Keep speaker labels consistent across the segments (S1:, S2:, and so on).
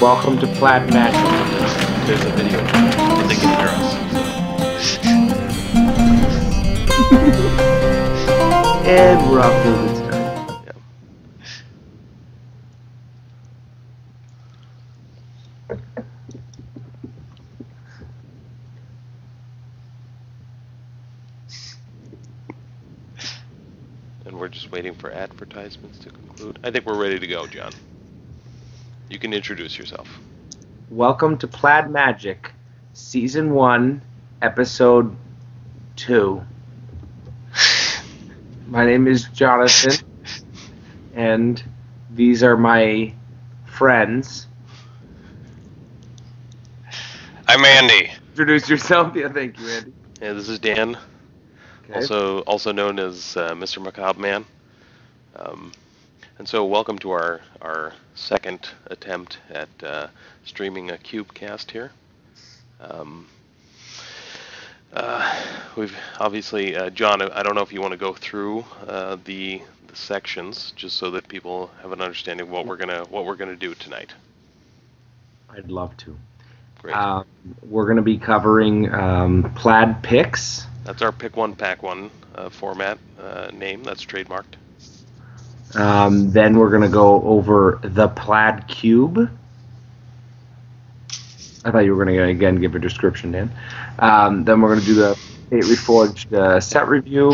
S1: Welcome to Plaid Magic.
S2: There's a video. They can hear us.
S1: And we're off to a good start.
S2: Yeah. And we're just waiting for advertisements to conclude. I think we're ready to go, John. You can introduce yourself.
S1: Welcome to Plaid Magic, Season 1, Episode 2. My name is Jonathan, and these are my friends.
S3: I'm Andy.
S1: Introduce yourself. Yeah, thank you, Andy.
S2: Yeah, this is Dan,
S1: Okay.
S2: also known as Mr. Macabre Man. And so welcome to our second attempt at streaming a CubeCast here. We've obviously, John, I don't know if you want to go through the sections just so that people have an understanding of what we're gonna do tonight.
S1: I'd love to.
S2: Great.
S1: We're going to be covering Plaid picks.
S2: That's our pick one, pack one format name. That's trademarked.
S1: Then we're going to go over the Plaid Cube. I thought you were going to, again, give a description, Dan. Then we're going to do the Reforged set review,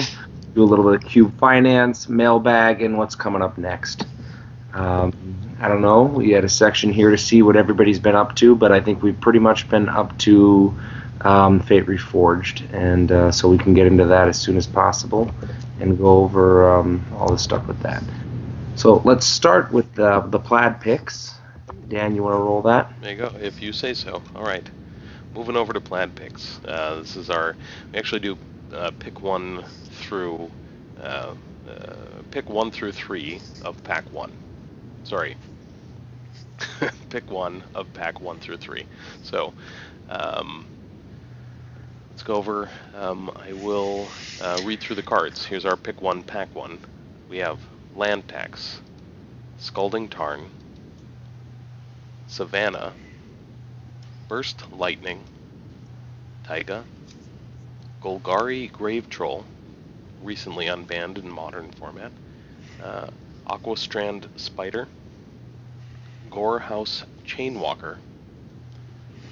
S1: do a little bit of Cube Finance, mailbag, and what's coming up next. I don't know. We had a section here to see what everybody's been up to, but I think we've pretty much been up to Fate Reforged, and so we can get into that as soon as possible and go over all the stuff with that. So let's start with the Plaid picks. Dan, you want to roll that?
S2: There you go, if you say so. All right, moving over to Plaid picks. This is we actually do pick 1 through 3 of pack 1. Sorry. Pick 1 of pack 1 through 3. So, let's go over. I will read through the cards. Here's our pick 1, pack 1. We have Land Tax, Scalding Tarn, Savannah, Burst Lightning, Taiga, Golgari Grave Troll, recently unbanned in modern format, Aquastrand Spider, Gorehouse Chainwalker,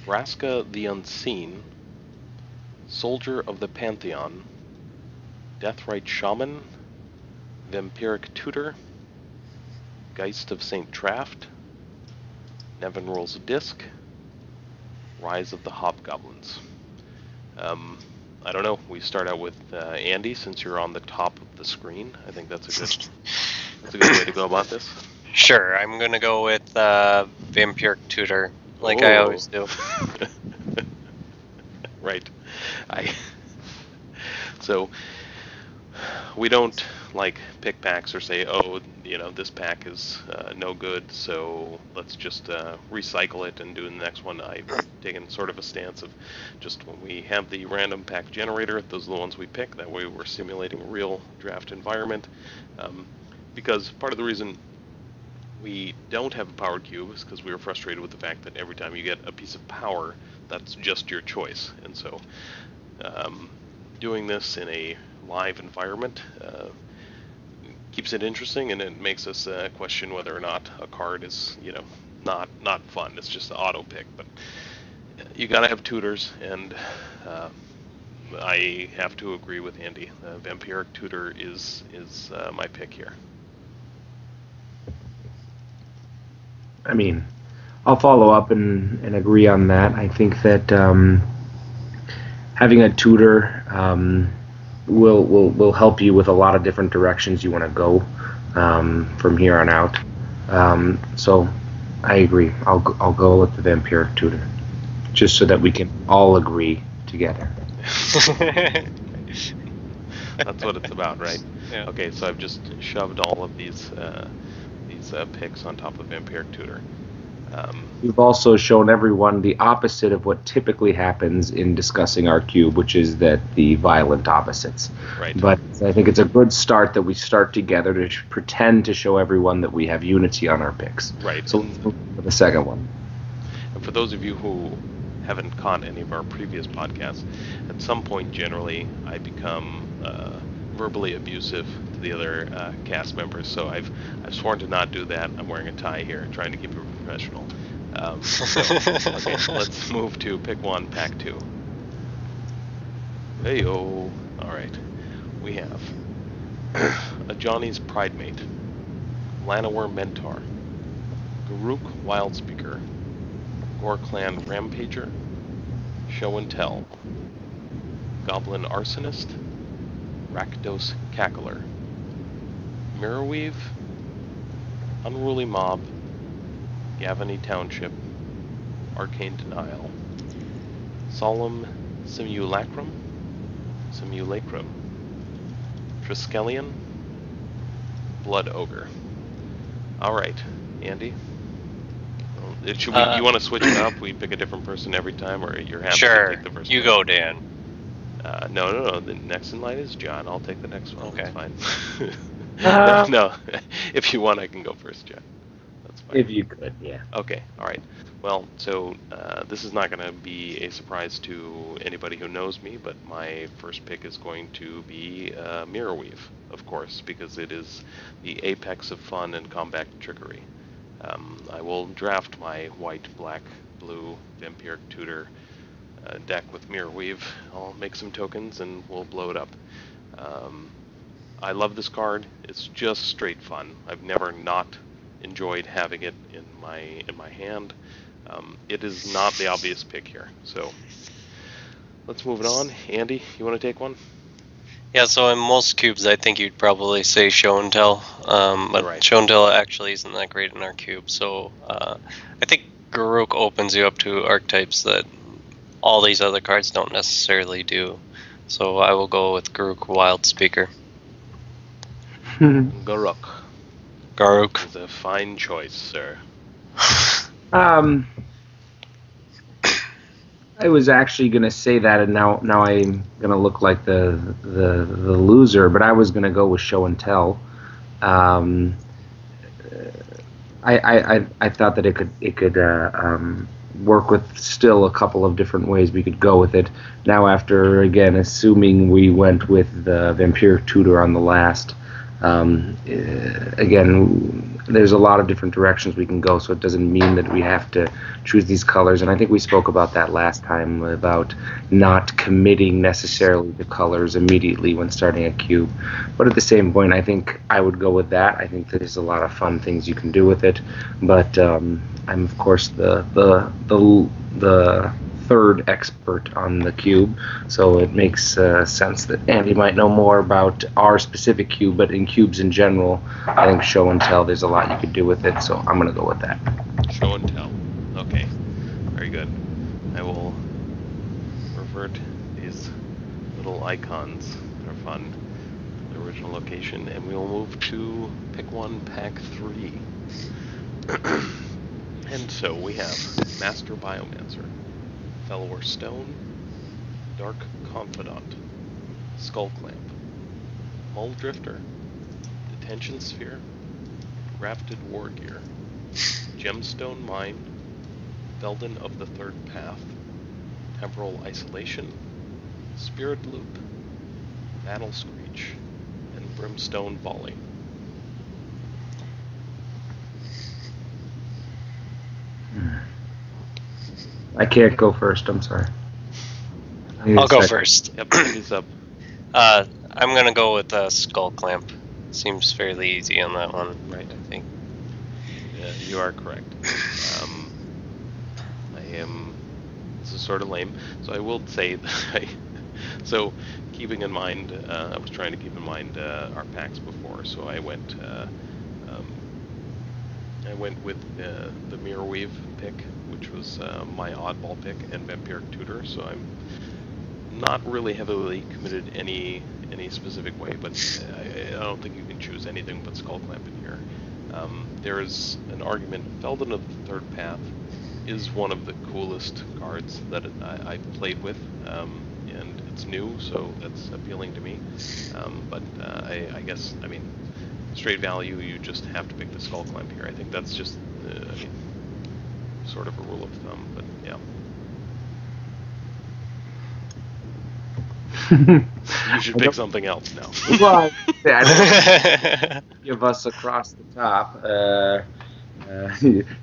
S2: Vraska the Unseen, Soldier of the Pantheon, Deathrite Shaman, Vampiric Tutor, Geist of St. Traft, Nevinrol's Disc, Rise of the Hobgoblins. I don't know, we start out with Andy, since you're on the top of the screen. I think that's a good way to go about this.
S3: Sure, I'm gonna go with Vampiric Tutor, like I always do.
S2: Right. So we don't pick packs or say, oh, this pack is no good, so let's just recycle it and do the next one. I've taken sort of a stance of just when we have the random pack generator, those are the ones we pick. That way we're simulating a real draft environment. Because part of the reason we don't have a powered cube is because we were frustrated with the fact that every time you get a piece of power, that's just your choice. And so doing this in a live environment keeps it interesting, and it makes us question whether or not a card is, not fun. It's just an auto pick, but you gotta have tutors, and I have to agree with Andy. Vampiric Tutor is my pick here.
S1: I mean, I'll follow up and agree on that. I think that having a tutor will help you with a lot of different directions you want to go from here on out. So I agree. I'll go with the Vampiric Tutor, just so that we can all agree together.
S2: That's what it's about, right?
S3: Yeah.
S2: Okay, so I've just shoved all of these picks on top of Vampiric Tutor.
S1: We've also shown everyone the opposite of what typically happens in discussing our cube, which is that the violent opposites.
S2: Right.
S1: But I think it's a good start that we start together to pretend to show everyone that we have unity on our picks.
S2: Right.
S1: So let's move to the second one.
S2: for those of you who haven't caught any of our previous podcasts, at some point generally I become verbally abusive to the other cast members. So I've sworn to not do that. I'm wearing a tie here, trying to keep it professional. Okay, let's move to pick one, pack two. Heyo. All right, we have a Johnny's Pride Mate, Llanowar Mentor, Garruk Wildspeaker, Gorklan Rampager, Show and Tell, Goblin Arsonist, Rakdos Cackler, Mirrorweave, Unruly Mob, Gavany Township, Arcane Denial, Solemn Simulacrum, Triskelion, Blood Ogre. Alright, Andy? You want to switch it up? We pick a different person every time, or you're happy to take the first
S3: you
S2: one?
S3: go, Dan.
S2: No. The next in line is John. I'll take the next one.
S3: Okay.
S2: That's fine. No, if you want, I can go first, John. That's fine.
S1: If you could, yeah.
S2: Okay, alright. Well, so this is not going to be a surprise to anybody who knows me, but my first pick is going to be Mirrorweave, of course, because it is the apex of fun and combat trickery. I will draft my white, black, blue Vampiric Tutor deck with Mirrorweave. I'll make some tokens and we'll blow it up. I love this card. It's just straight fun. I've never not enjoyed having it in my hand. It is not the obvious pick here. So let's move it on. Andy, you want to take one?
S3: Yeah, so in most cubes, I think you'd probably say Show and Tell, but
S2: Right.
S3: Show and Tell actually isn't that great in our cube. So I think Garruk opens you up to archetypes that all these other cards don't necessarily do. So I will go with Garruk Wildspeaker.
S2: Garruk is a fine choice, sir.
S1: I was actually going to say that, and now I'm going to look like the loser. But I was going to go with Show and Tell. I thought that it could work with still a couple of different ways we could go with it. Now, after again assuming we went with the Vampiric Tutor on the last, again, there's a lot of different directions we can go, so it doesn't mean that we have to choose these colors. And I think we spoke about that last time, about not committing necessarily to colors immediately when starting a cube. But at the same point, I think I would go with that. I think there's a lot of fun things you can do with it. But I'm, of course, the third expert on the cube, so it makes sense that Andy might know more about our specific cube, but in cubes in general, I think Show and Tell, there's a lot you could do with it, so I'm going to go with that.
S2: Show and Tell. Okay, very good. I will revert these little icons that are fun to the original location, and we will move to pick one, pack three. And so we have Master Biomancer, Fellower Stone, Dark Confidant, Skull Clamp, Mull Drifter, Detention Sphere, Rafted War Gear, Gemstone Mine, Velden of the Third Path, Temporal Isolation, Spirit Loop, Battle Screech, and Brimstone Volley.
S1: I can't go first, I'm sorry.
S3: I'll go first.
S2: Yep, Andy's up.
S3: I'm going to go with Skull Clamp. Seems fairly easy on that one,
S2: Right.
S3: I think.
S2: Yeah, you are correct. This is sort of lame, so I will say that so keeping in mind, I was trying to keep in mind our packs before, so I went with the Mirrorweave pick, which was my oddball pick, and Vampiric Tutor, so I'm not really heavily committed any specific way, but I don't think you can choose anything but Skull Clamp in here. There is an argument, Velden of the Third Path is one of the coolest cards that I played with, and it's new, so that's appealing to me. But I guess, I mean, straight value, you just have to pick the Skull Clamp here. I think that's just, sort of a rule of thumb, but yeah. You should pick something else now.
S1: Well, I give us across the top.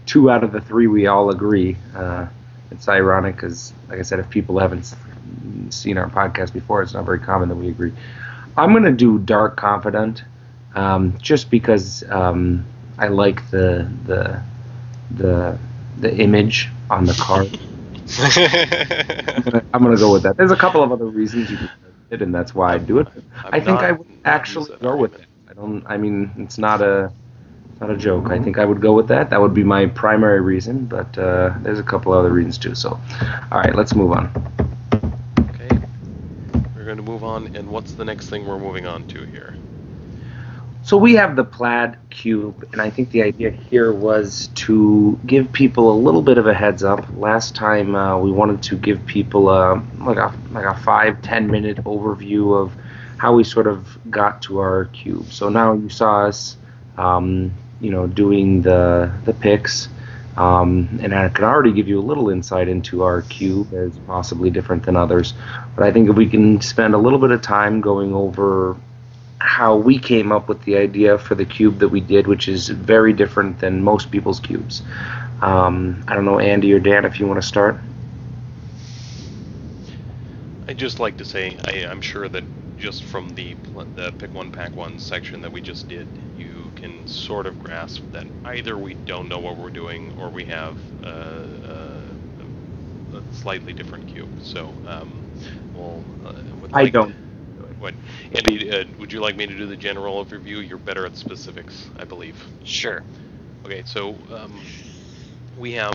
S1: 2 out of the 3 we all agree. It's ironic because, like I said, if people haven't seen our podcast before, it's not very common that we agree. I'm going to do Dark Confidant, just because I like the image on the card. I'm gonna go with that. There's a couple of other reasons you can do it, and that's why I do it. I think I would actually go with it. I mean, it's not a joke. I think I would go with that. That would be my primary reason, but there's a couple other reasons too. So, all right, let's move on.
S2: Okay, we're going to move on, and what's the next thing we're moving on to here?
S1: So we have the Plaid cube, and I think the idea here was to give people a little bit of a heads up. Last time we wanted to give people like a 5-10 minute overview of how we sort of got to our cube. So now you saw us, doing the picks, and I can already give you a little insight into our cube as possibly different than others. But I think if we can spend a little bit of time going over how we came up with the idea for the cube that we did, which is very different than most people's cubes. I don't know, Andy or Dan, if you want to start.
S2: I'd just like to say I'm sure that just from the Pick 1 Pack 1 section that we just did, you can sort of grasp that either we don't know what we're doing or we have a slightly different cube. So,
S1: I don't.
S2: What, Andy, would you like me to do the general overview? You're better at specifics, I believe.
S3: Sure.
S2: Okay, so we have,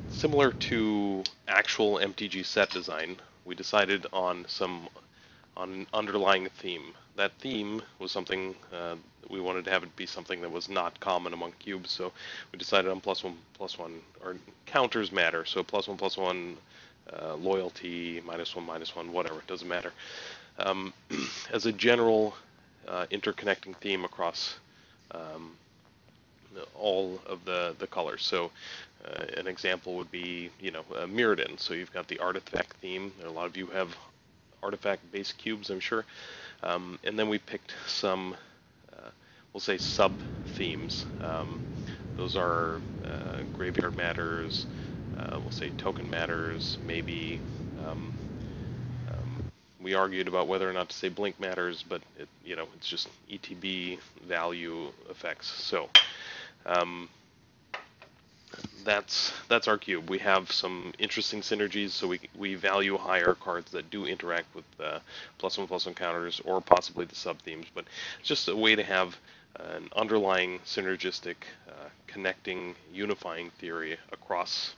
S2: similar to actual MTG set design, we decided on an underlying theme. That theme was something we wanted to have it be something that was not common among cubes, so we decided on +1/+1, or counters matter, so +1/+1. Loyalty, -1/-1, whatever, it doesn't matter. As a general interconnecting theme across all of the colors. So an example would be, Mirrodin. So you've got the artifact theme. A lot of you have artifact-based cubes, I'm sure. And then we picked some, we'll say, sub-themes. Those are Graveyard Matters, we'll say Token Matters, maybe. We argued about whether or not to say Blink Matters, but it's just ETB value effects. So that's our cube. We have some interesting synergies, so we value higher cards that do interact with +1/+1 counters or possibly the sub themes. But it's just a way to have an underlying synergistic, connecting, unifying theory across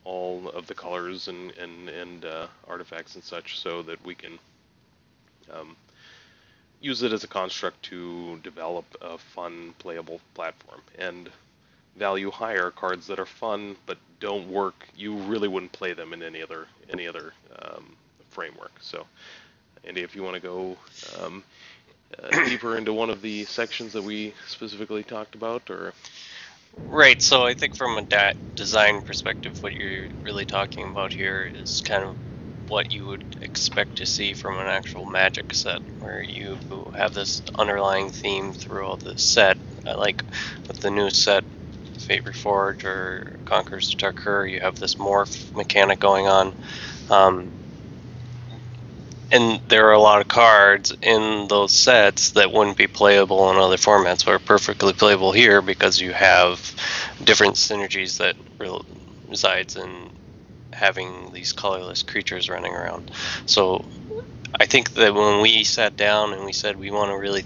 S2: all of the colors and artifacts and such, so that we can use it as a construct to develop a fun, playable platform, and value higher cards that are fun but don't work. You really wouldn't play them in any other framework. So, Andy, if you want to go deeper into one of the sections that we specifically talked about, or
S3: Right, so I think from a design perspective, what you're really talking about here is kind of what you would expect to see from an actual Magic set, where you have this underlying theme throughout the set. Like with the new set, Fate Reforged or Conquerors of Tarkir, you have this morph mechanic going on. And there are a lot of cards in those sets that wouldn't be playable in other formats, but are perfectly playable here because you have different synergies that resides in having these colorless creatures running around. So I think that when we sat down and we said we want to really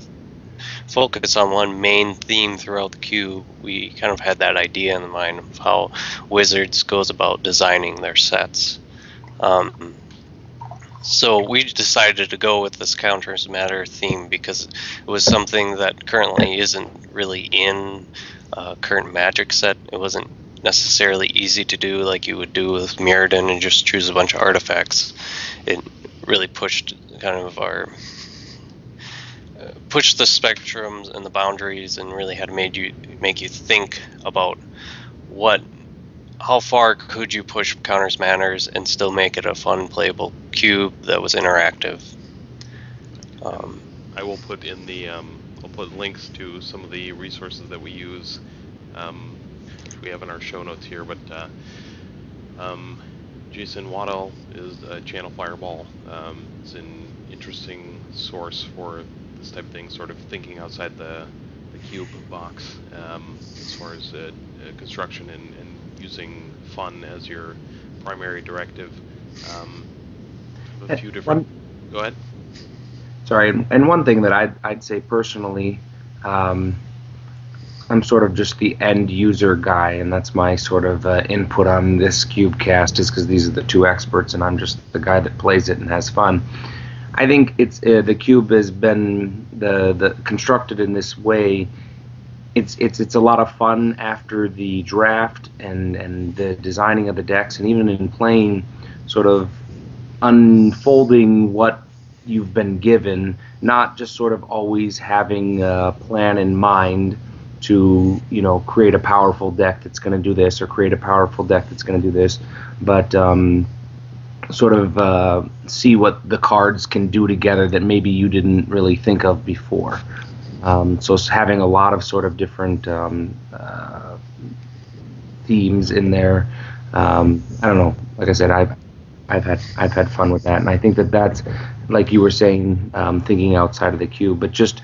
S3: focus on one main theme throughout the cube, we kind of had that idea in the mind of how Wizards goes about designing their sets. So we decided to go with this Counters Matter theme because it was something that currently isn't really in a current Magic set. It wasn't necessarily easy to do like you would do with Mirrodin and just choose a bunch of artifacts. It really pushed kind of our pushed the spectrums and the boundaries and really had to make you think about how far could you push counters manners and still make it a fun playable cube that was interactive.
S2: I will put in the I'll put links to some of the resources that we use, which we have in our show notes here. But Jason Waddell is Channel Fireball. It's an interesting source for this type of thing, sort of thinking outside the cube box as far as construction and using fun as your primary directive. A few different. Go ahead.
S1: Sorry, and one thing that I'd say personally, I'm sort of just the end user guy, and that's my sort of input on this CubeCast, is because these are the two experts, and I'm just the guy that plays it and has fun. I think it's the cube has been the constructed in this way. It's a lot of fun after the draft and the designing of the decks, and even in playing, sort of unfolding what you've been given, not just sort of always having a plan in mind to, create a powerful deck that's going to do this, or create a powerful deck that's going to do this, but sort of see what the cards can do together that maybe you didn't really think of before. So having a lot of sort of different themes in there. I don't know. Like I said, I've had fun with that, and I think that's, like you were saying, thinking outside of the cube. But just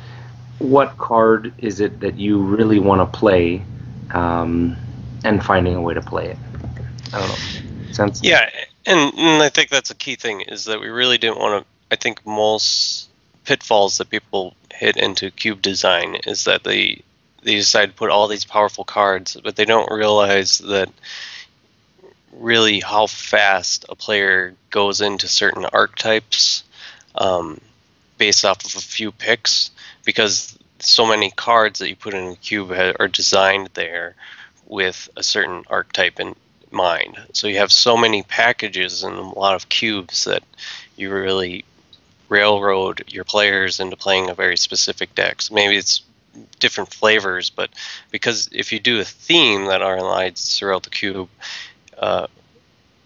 S1: what card is it that you really want to play, and finding a way to play it. I don't know. Sense?
S3: Yeah, and I think that's a key thing, is that we really didn't want to. I think most pitfalls that people hit into cube design is that they decide to put all these powerful cards, but they don't realize that really how fast a player goes into certain archetypes based off of a few picks, because so many cards that you put in a cube are designed there with a certain archetype in mind. So you have so many packages and a lot of cubes that you really railroad your players into playing a very specific deck. So maybe it's different flavors, but because if you do a theme that aligns throughout the cube,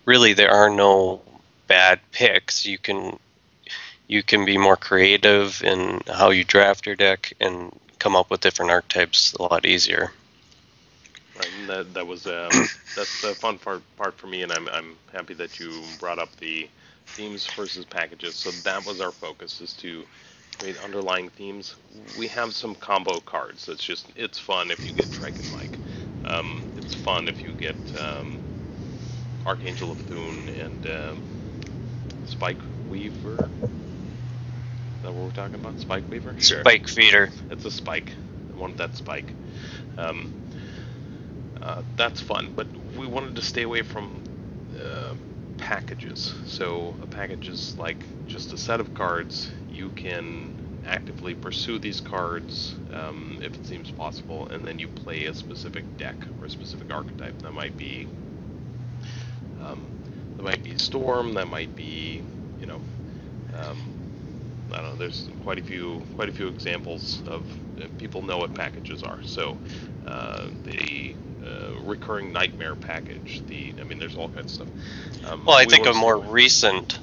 S3: really there are no bad picks. You can be more creative in how you draft your deck and come up with different archetypes a lot easier.
S2: Right, and that was that's the fun part for me, and I'm happy that you brought up the themes versus packages. So that was our focus, is to create underlying themes. We have some combo cards. It's fun if you get Trike and Mike. It's fun if you get Archangel of Thune and Spike Weaver. Is that what we're talking about? Spike Weaver? Sure.
S3: Spike Feeder.
S2: It's a spike. I want that spike. That's fun, but we wanted to stay away from packages. So a package is like just a set of cards. You can actively pursue these cards if it seems possible, and then you play a specific deck or a specific archetype. That might be Storm. That might be, I don't know. There's quite a few examples of people know what packages are. So the recurring nightmare package. There's all kinds of stuff.
S3: Well, I think a more recent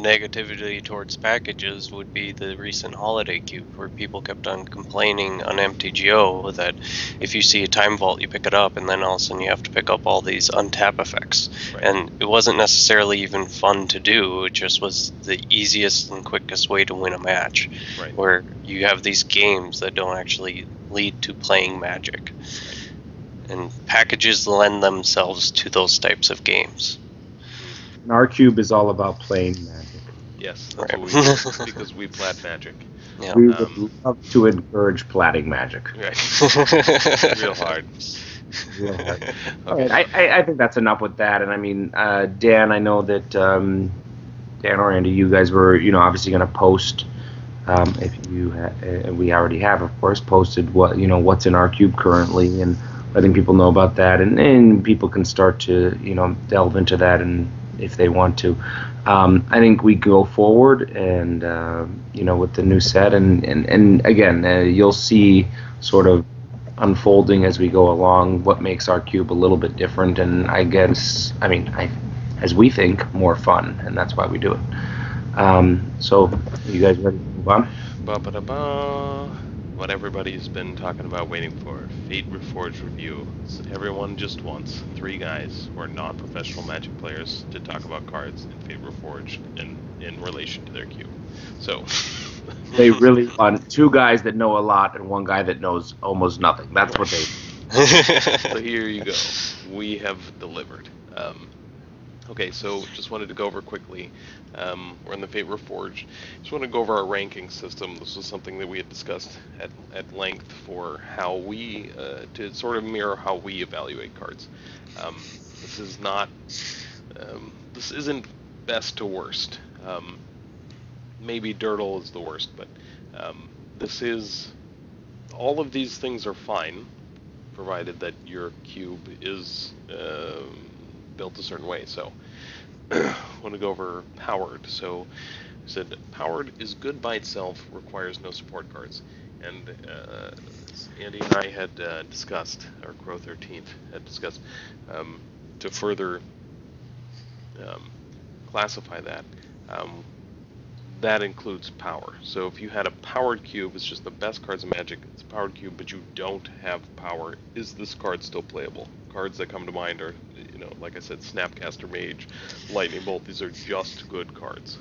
S3: negativity towards packages would be the recent Holiday Cube, where people kept on complaining on MTGO that if you see a Time Vault, you pick it up, and then all of a sudden you have to pick up all these untap effects. Right. And it wasn't necessarily even fun to do. It just was the easiest and quickest way to win a match, right, where you have these games that don't actually lead to playing Magic. And packages lend themselves to those types of games.
S1: And our cube is all about playing Magic.
S2: Yes, that's what we do, because we plat Magic.
S1: Yeah. We would love to encourage platting Magic.
S2: Right. Real hard.
S1: Real hard. All right, I think that's enough with that. And Dan, I know that Dan or Andy, you guys were, obviously going to post. If you we already have, of course, posted what's in our cube currently, and letting people know about that, and people can start to delve into that and if they want to. I think we go forward and with the new set and again you'll see sort of unfolding as we go along what makes our cube a little bit different, and as we think, more fun, and that's why we do it. So you guys ready to move on?
S2: Ba-ba-da-ba. What everybody's been talking about waiting for, Fate Reforged review. So everyone just wants 3 guys who are non-professional Magic players to talk about cards in Fate Reforged and in relation to their cube. So
S1: they really want 2 guys that know a lot and 1 guy that knows almost nothing. That's what they.
S2: So here you go. We have delivered. Okay, so just wanted to go over quickly. We're in the Fate Reforged. Just want to go over our ranking system. This was something that we had discussed at length for how we, to sort of mirror how we evaluate cards. This is not, this isn't best to worst. Maybe Dirtle is the worst, but this is, all of these things are fine, provided that your cube is built a certain way. So I want to go over Powered. So I said Powered is good by itself, requires no support cards. And Andy and I had discussed, or Crow 13th had discussed, to further classify that. That includes power. So if you had a powered cube, it's just the best cards in Magic, it's a powered cube, but you don't have power, is this card still playable? Cards that come to mind are, like I said, Snapcaster Mage, Lightning Bolt, these are just good cards.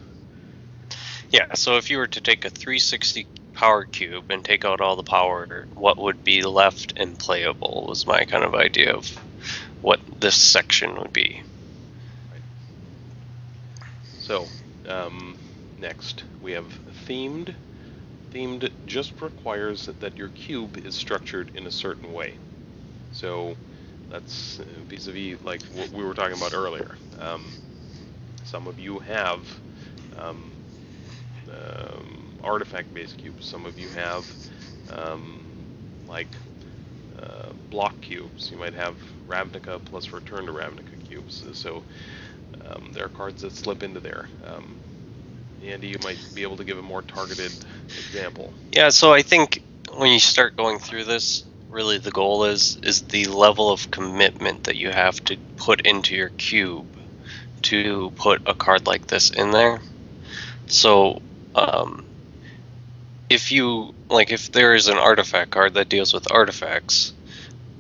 S3: Yeah, so if you were to take a 360 power cube and take out all the power, what would be left and playable was my kind of idea of what this section would be.
S2: Right. So, next, we have Themed. Themed just requires that your cube is structured in a certain way. So that's vis-a-vis like what we were talking about earlier. Some of you have artifact-based cubes. Some of you have block cubes. You might have Ravnica plus Return to Ravnica cubes. So there are cards that slip into there. Andy, you might be able to give a more targeted example.
S3: Yeah, so I think when you start going through this, really the goal is the level of commitment that you have to put into your cube to put a card like this in there. So if there is an artifact card that deals with artifacts,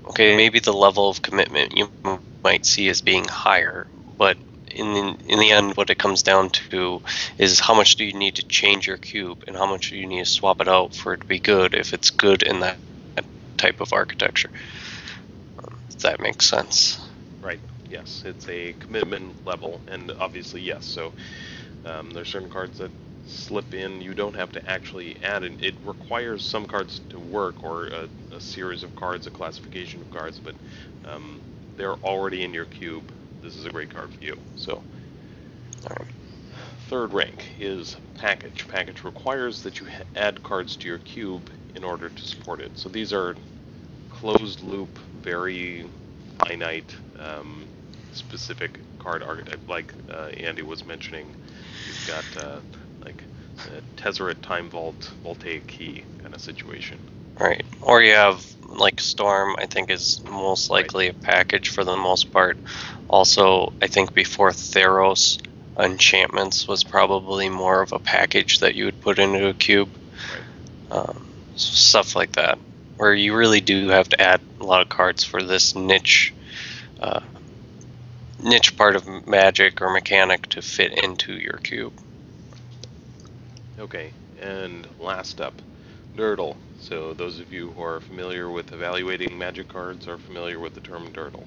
S3: okay, maybe the level of commitment you might see as being higher, but in the end, what it comes down to is how much do you need to change your cube and how much do you need to swap it out for it to be good if it's good in that type of architecture. If that makes sense.
S2: Right, yes. It's a commitment level, and obviously, yes. So there's certain cards that slip in. You don't have to actually add it. It requires some cards to work, or a series of cards, a classification of cards, but they're already in your cube. This is a great card for you. So, third rank is Package. Package requires that you add cards to your cube in order to support it. So these are closed loop, very finite, specific card archetype, like Andy was mentioning. You've got Tezzeret Time Vault, Voltaic Key kind of situation.
S3: Right. Or you have Storm, I think is most likely a package for the most part. Also, I think before Theros, Enchantments was probably more of a package that you would put into a cube.
S2: Right.
S3: Stuff like that, where you really do have to add a lot of cards for this niche part of Magic or mechanic to fit into your cube.
S2: Okay, and last up, Dirtle. So those of you who are familiar with evaluating Magic cards are familiar with the term Dirtle.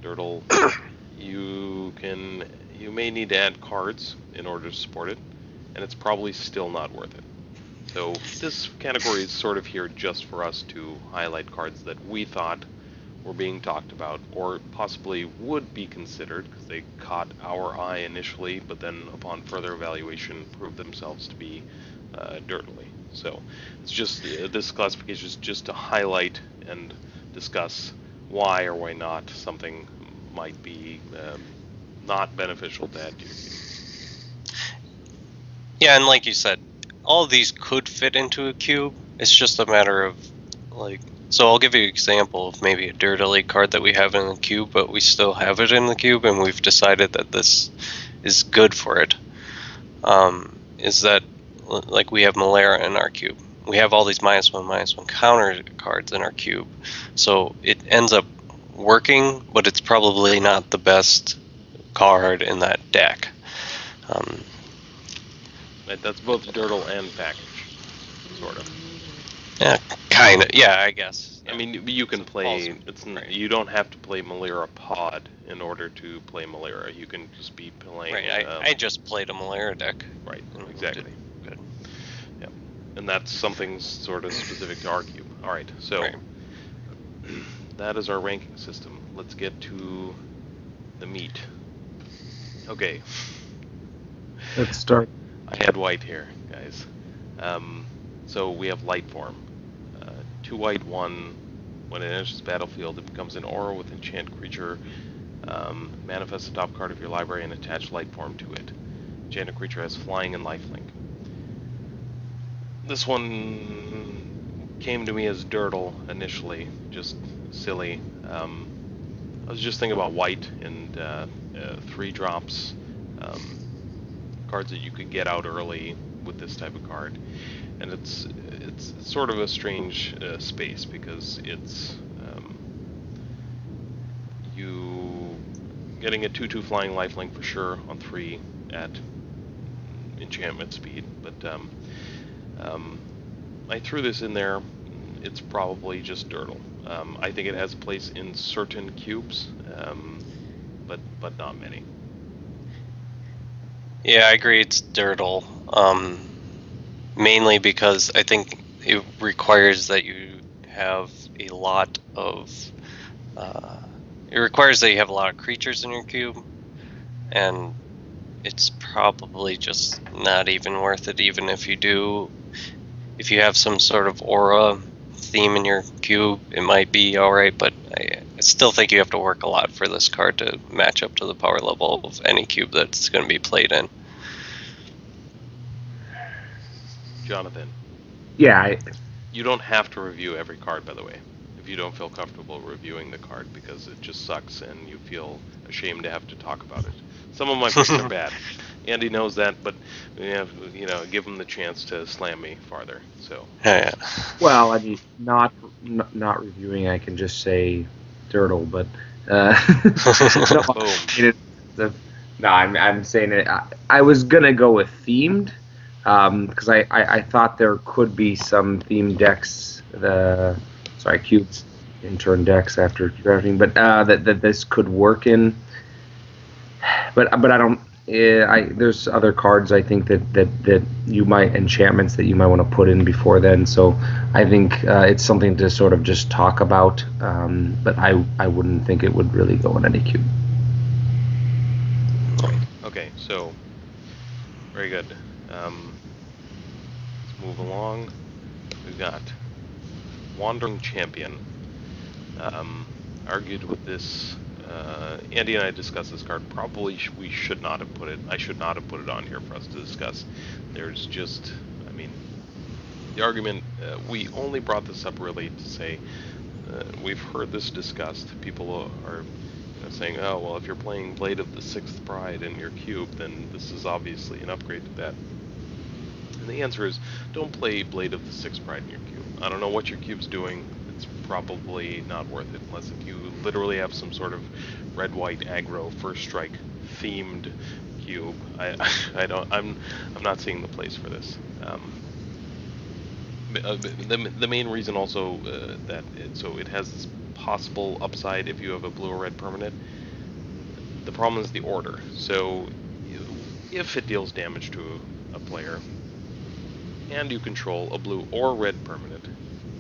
S2: Dirtle, you may need to add cards in order to support it, and it's probably still not worth it. So this category is sort of here just for us to highlight cards that we thought were being talked about, or possibly would be considered, because they caught our eye initially, but then upon further evaluation proved themselves to be dirtily. So it's just, this classification is just to highlight and discuss why or why not something might be not beneficial to add to your cube.
S3: Yeah, and like you said, all of these could fit into a cube. It's just a matter of, like, so I'll give you an example of maybe a Dirt Elite card that we have in the cube, but we still have it in the cube, and we've decided that this is good for it. Is that, like, we have Malera in our cube. We have all these -1/-1 counter cards in our cube. So it ends up working, but it's probably not the best card in that deck.
S2: Right, that's both Dirtle and package, sort of.
S3: Yeah, kind of. Yeah, I guess.
S2: I mean, you can play. You don't have to play Malera Pod in order to play Malera. You can just be playing.
S3: Right. I just played a Malera deck.
S2: Right. Exactly.
S3: Good.
S2: Yeah. And that's something sort of specific to our cube. All right. So that is our ranking system. Let's get to the meat. Okay.
S1: Let's start.
S2: I had white here, guys. So we have light form. 2 white, 1. When it enters the battlefield, it becomes an aura with enchant creature. Manifest the top card of your library and attach light form to it. Enchanted creature has flying and lifelink. This one came to me as Dirtle initially, just silly. I was just thinking about white and 3 drops. Cards that you could get out early with this type of card, and it's sort of a strange space because it's you getting a 2/2 flying lifelink for sure on 3 at enchantment speed, but I threw this in there. It's probably just Dirtle. I think it has a place in certain cubes, but not many.
S3: Yeah, I agree. It's Dirtle, mainly because I think it requires that you have a lot of. It requires that you have a lot of creatures in your cube, and it's probably just not even worth it. Even if you do, if you have some sort of aura theme in your cube, it might be all right. But I still think you have to work a lot for this card to match up to the power level of any cube that's going to be played in.
S2: Jonathan.
S1: Yeah.
S2: You don't have to review every card, by the way, if you don't feel comfortable reviewing the card, because it just sucks and you feel ashamed to have to talk about it. Some of my picks are bad. Andy knows that, but we have, give him the chance to slam me farther. So.
S3: Yeah.
S1: Well, I mean, not reviewing. I can just say Dirtle, but no, I'm saying it. I was gonna go with themed because I thought there could be some themed decks. Cubes in turn decks after drafting, but that this could work in. But I don't. There's other cards I think that you might, enchantments that you might want to put in before then. So I think it's something to sort of just talk about. But I wouldn't think it would really go in any cube.
S2: Okay, so very good. Let's move along. We've got Wandering Champion. Argued with this. Andy and I discussed this card. Probably we should not have put it. I should not have put it on here for us to discuss. There's just, the argument. We only brought this up really to say we've heard this discussed. People are saying, oh well, if you're playing Blade of the Sixth Pride in your cube, then this is obviously an upgrade to that. And the answer is, don't play Blade of the Sixth Pride in your cube. I don't know what your cube's doing. It's probably not worth it, unless if you literally have some sort of red-white aggro first strike themed cube. I'm not seeing the place for this. The main reason also that it has this possible upside if you have a blue or red permanent. The problem is the order. So if it deals damage to a player and you control a blue or red permanent,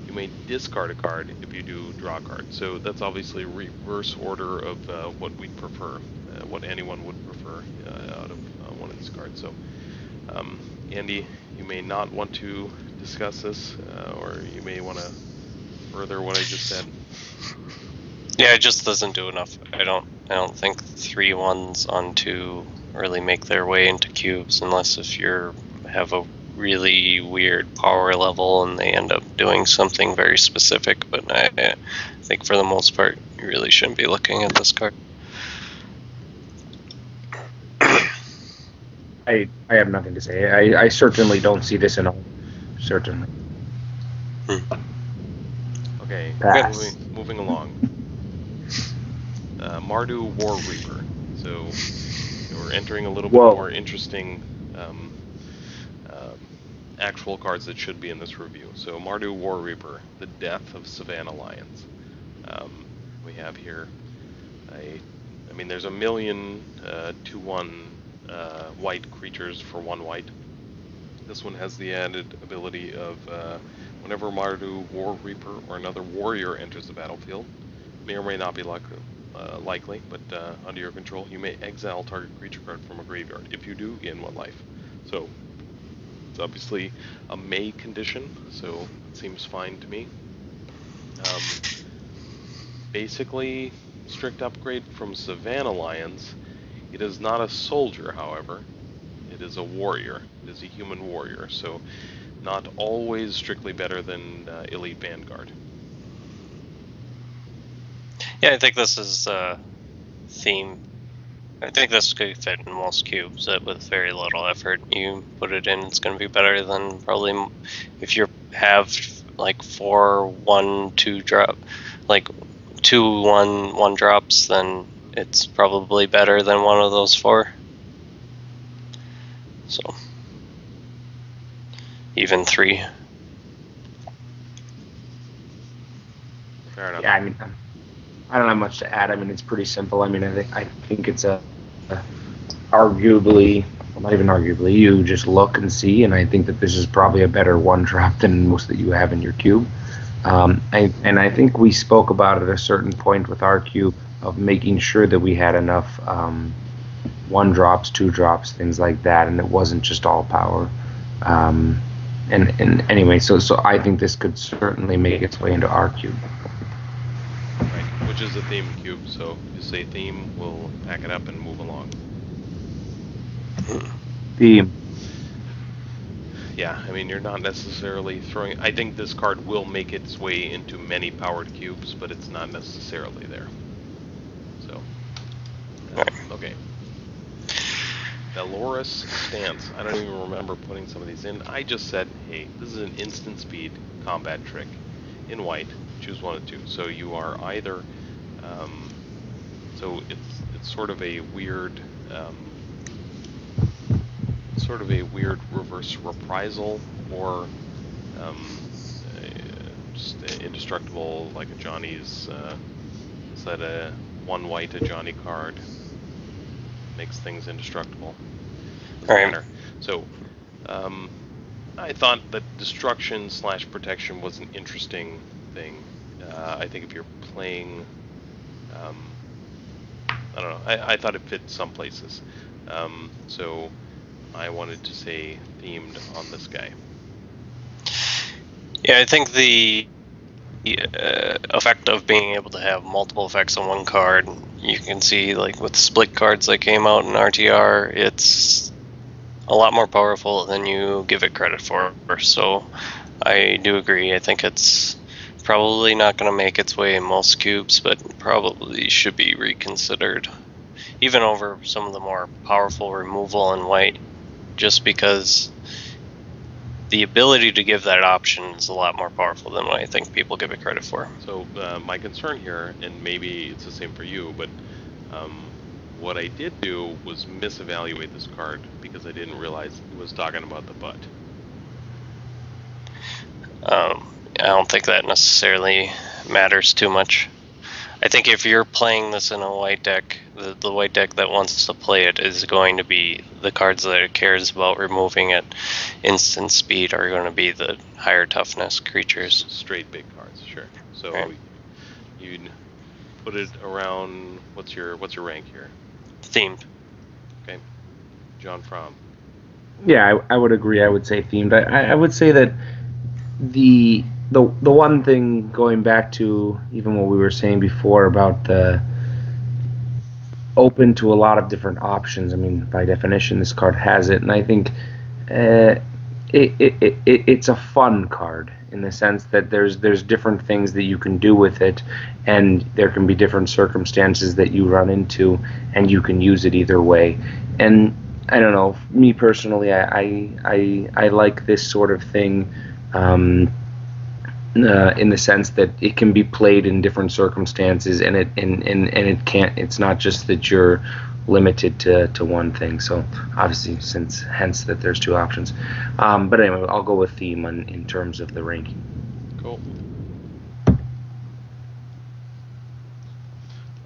S2: you may discard a card if you do draw a card. So that's obviously reverse order of what we'd prefer, what anyone would prefer out of one of these cards. So Andy, you may not want to discuss this, or you may want to further what I just said.
S3: Yeah, it just doesn't do enough. I I don't think 3/1s on 2 really make their way into cubes unless if you have a really weird power level and they end up doing something very specific. But I think for the most part, you really shouldn't be looking at this card.
S1: I have nothing to say. I certainly don't see this in all. Certainly.
S2: Okay,
S1: Pass.
S2: moving along. Mardu War Reaper. So we're entering a little bit more interesting actual cards that should be in this review. So Mardu War Reaper, the Death of Savannah Lions. We have here I mean, there's a million 2/1 white creatures for 1 white. This one has the added ability of whenever Mardu War Reaper or another warrior enters the battlefield, may or may not be likely, but under your control, you may exile target creature card from a graveyard. If you do, gain 1 life. So it's obviously a may condition, so it seems fine to me. Basically, strict upgrade from Savannah Lions. It is not a soldier, however. It is a warrior. It is a human warrior, so not always strictly better than Elite Vanguard.
S3: Yeah, I think this is theme. I think this could fit in most cubes with very little effort. You put it in, it's going to be better than probably if you have like 4/1/2 drop, like 2/1/1 drops, then it's probably better than one of those 4. So even 3.
S2: Fair enough.
S1: Yeah, I mean, I don't have much to add. I mean, it's pretty simple. I mean, I think it's arguably, well, not even arguably, you just look and see, and I think that this is probably a better 1-drop than most that you have in your cube. And I think we spoke about it at a certain point with our cube of making sure that we had enough 1-drops, 2-drops, things like that, and it wasn't just all power. And anyway, so I think this could certainly make its way into our cube.
S2: Right, which is a theme cube, so you say theme, we'll pack it up and move along.
S1: Theme.
S2: Yeah, I mean, you're not necessarily throwing... I think this card will make its way into many powered cubes, but it's not necessarily there. So, okay. Valorous Stance. I don't even remember putting some of these in. I just said, hey, this is an instant speed combat trick in white. Choose 1 of 2. So you are either... so it's sort of a weird... reverse reprisal, or just indestructible, like a Johnny's. Is that a 1 white, a Johnny card? Makes things indestructible.
S3: Right.
S2: So, I thought that destruction / protection was an interesting thing. I think if you're playing, I don't know. I thought it fit some places. So I wanted to say themed on this guy.
S3: Yeah, I think the effect of being able to have multiple effects on 1 card, you can see like with split cards that came out in RTR, it's a lot more powerful than you give it credit for. So I do agree. I think it's probably not going to make its way in most cubes, but probably should be reconsidered, even over some of the more powerful removal in white, just because the ability to give that option is a lot more powerful than what I think people give it credit for.
S2: So my concern here, and maybe it's the same for you, but what I did do was misevaluate this card because I didn't realize it was talking about the butt.
S3: I don't think that necessarily matters too much. I think if you're playing this in a white deck, the white deck that wants to play it is going to be the cards that it cares about removing at instant speed are going to be the higher toughness creatures.
S2: Straight big cards, sure. So
S3: right.
S2: You'd put it around, what's your rank here?
S3: Themed.
S2: Okay. John Fromm.
S1: Yeah, I would agree. I would say themed. I would say that the one thing, going back to even what we were saying before about open to a lot of different options. I mean, by definition, this card has it, and I think it's a fun card in the sense that there's different things that you can do with it, and there can be different circumstances that you run into, and you can use it either way. And I don't know, me personally, I like this sort of thing. In the sense that it can be played in different circumstances, and it can't. It's not just that you're limited to one thing. So obviously, hence that there's two options. But anyway, I'll go with theme in terms of the ranking.
S2: Cool.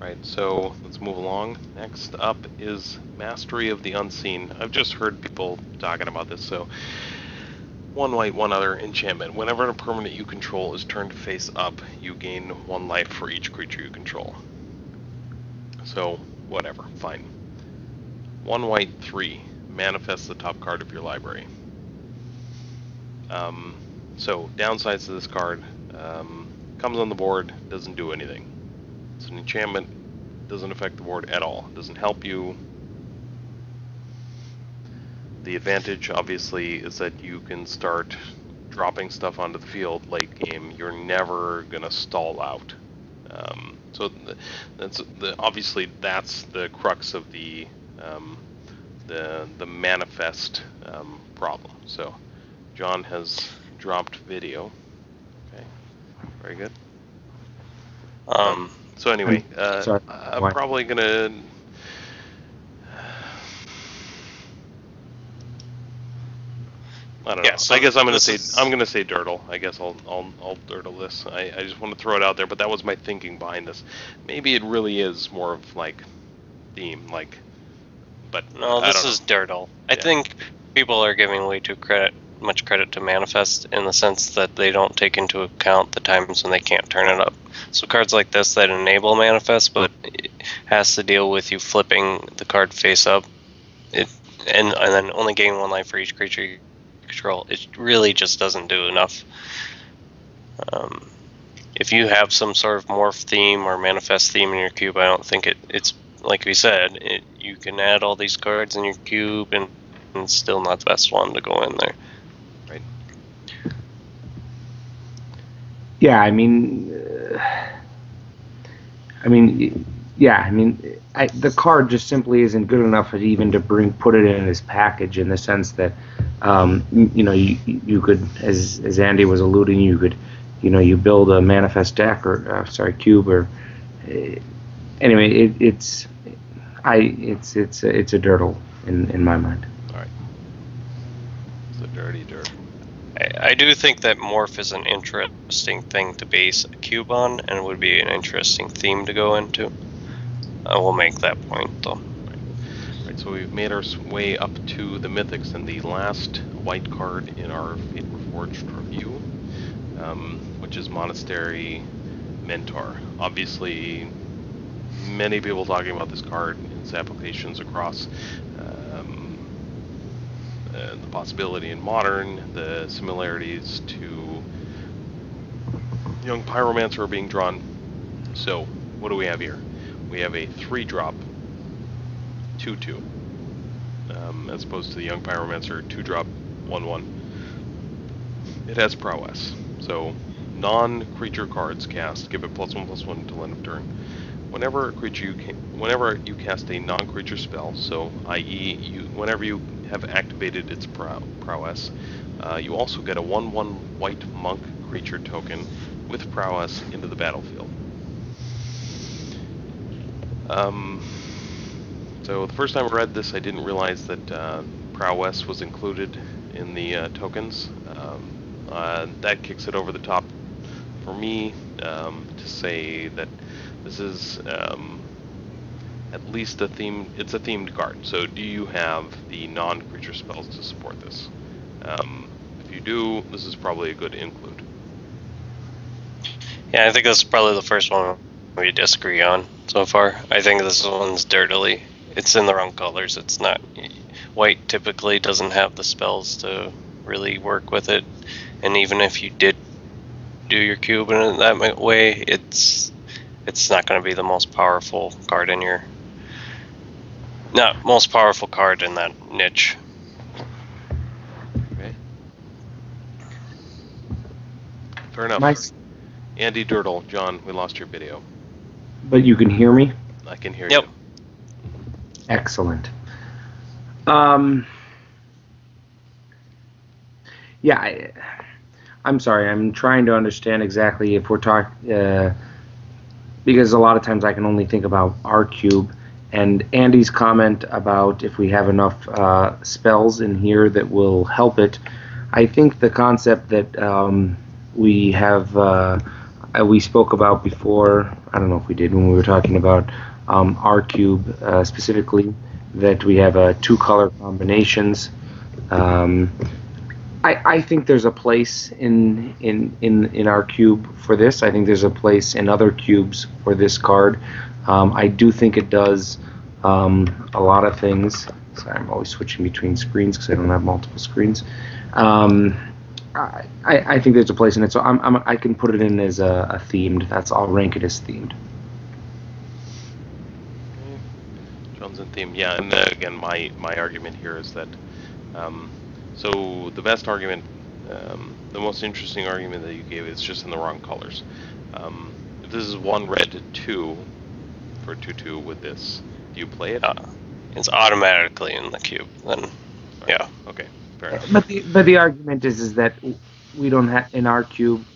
S2: Right, so let's move along. Next up is Mastery of the Unseen. I've just heard people talking about this, so one white, one other enchantment. Whenever a permanent you control is turned face up, you gain 1 life for each creature you control. So, whatever, fine. 1 white, 3. Manifest the top card of your library. So, downsides to this card. Comes on the board, doesn't do anything. It's an enchantment, doesn't affect the board at all. Doesn't help you. The advantage, obviously, is that you can start dropping stuff onto the field late game. You're never gonna stall out. So obviously that's the crux of the manifest problem. So John has dropped video. Okay, very good. So anyway, I'm probably gonna. I don't know. So I guess I'm gonna say Dirtle. I guess I'll Dirtle this. I just want to throw it out there, but that was my thinking behind this. Maybe it really is more of like theme, like. But
S3: no, this is Dirtle. I think people are giving way too much credit to Manifest in the sense that they don't take into account the times when they can't turn it up. So cards like this that enable Manifest, but it has to deal with you flipping the card face up, and then only gaining 1 life for each creature you control. It really just doesn't do enough. If you have some sort of morph theme or manifest theme in your cube, I don't think it's like we said, you can add all these cards in your cube and it's still not the best one to go in there.
S2: Right.
S1: Yeah, I mean, the card just simply isn't good enough even to put it in his package, in the sense that, you could, as Andy was alluding, you could, you build a manifest deck cube, or anyway, it's a dirtle in my mind.
S2: All right. It's a dirty dirt.
S3: I do think that morph is an interesting thing to base a cube on, and would be an interesting theme to go into. I will make that point, though. Right,
S2: so we've made our way up to the Mythics, and the last white card in our Fate Reforged review, which is Monastery Mentor. Obviously, many people talking about this card in its applications across the possibility in Modern, the similarities to Young Pyromancer are being drawn. So, what do we have here? We have a 3-drop 2/2, as opposed to the Young Pyromancer 2-drop 1/1. It has prowess, so non-creature cards cast give it +1/+1 until end of turn. Whenever you cast a non-creature spell, so i.e. whenever you have activated its prowess, you also get a 1/1 white monk creature token with prowess into the battlefield. So the first time I read this, I didn't realize that prowess was included in the tokens. That kicks it over the top for me to say that this is at least a theme. It's a themed card. So do you have the non-creature spells to support this? If you do, this is probably a good include.
S3: Yeah, I think this is probably the first one we disagree on so far. I think this one's dirtily. It's in the wrong colors. It's not. White typically doesn't have the spells to really work with it, and even if you did do your cube in that way, it's not going to be the most powerful card in your Not most powerful card in that niche.
S2: Okay. Fair enough.
S1: Nice.
S2: Andy Dirtle, John, we lost your video.
S1: But you can hear me?
S2: I can hear
S3: Yep.
S2: you.
S1: Excellent. Yeah, I'm sorry. I'm trying to understand exactly if we're talking, because a lot of times I can only think about R-Cube, and Andy's comment about if we have enough spells in here that will help it. I think the concept that we have, we spoke about before, I don't know if we did when we were talking about R-Cube specifically, that we have two color combinations. I think there's a place in our cube for this. I think there's a place in other cubes for this card. I do think it does a lot of things. Sorry, I'm always switching between screens because I don't have multiple screens. I think there's a place in it, so I can put it in as a themed. I'll rank it as themed.
S2: John's in theme. Yeah, and again, my argument here is that. So the best argument, the most interesting argument that you gave is just in the wrong colors. If this is 1 red 2 for 2/2 with this, do you play it?
S3: It's automatically in the cube. Then,
S2: Right.
S3: yeah.
S2: Okay. Fair enough.
S1: But the argument is that we don't have in our cube.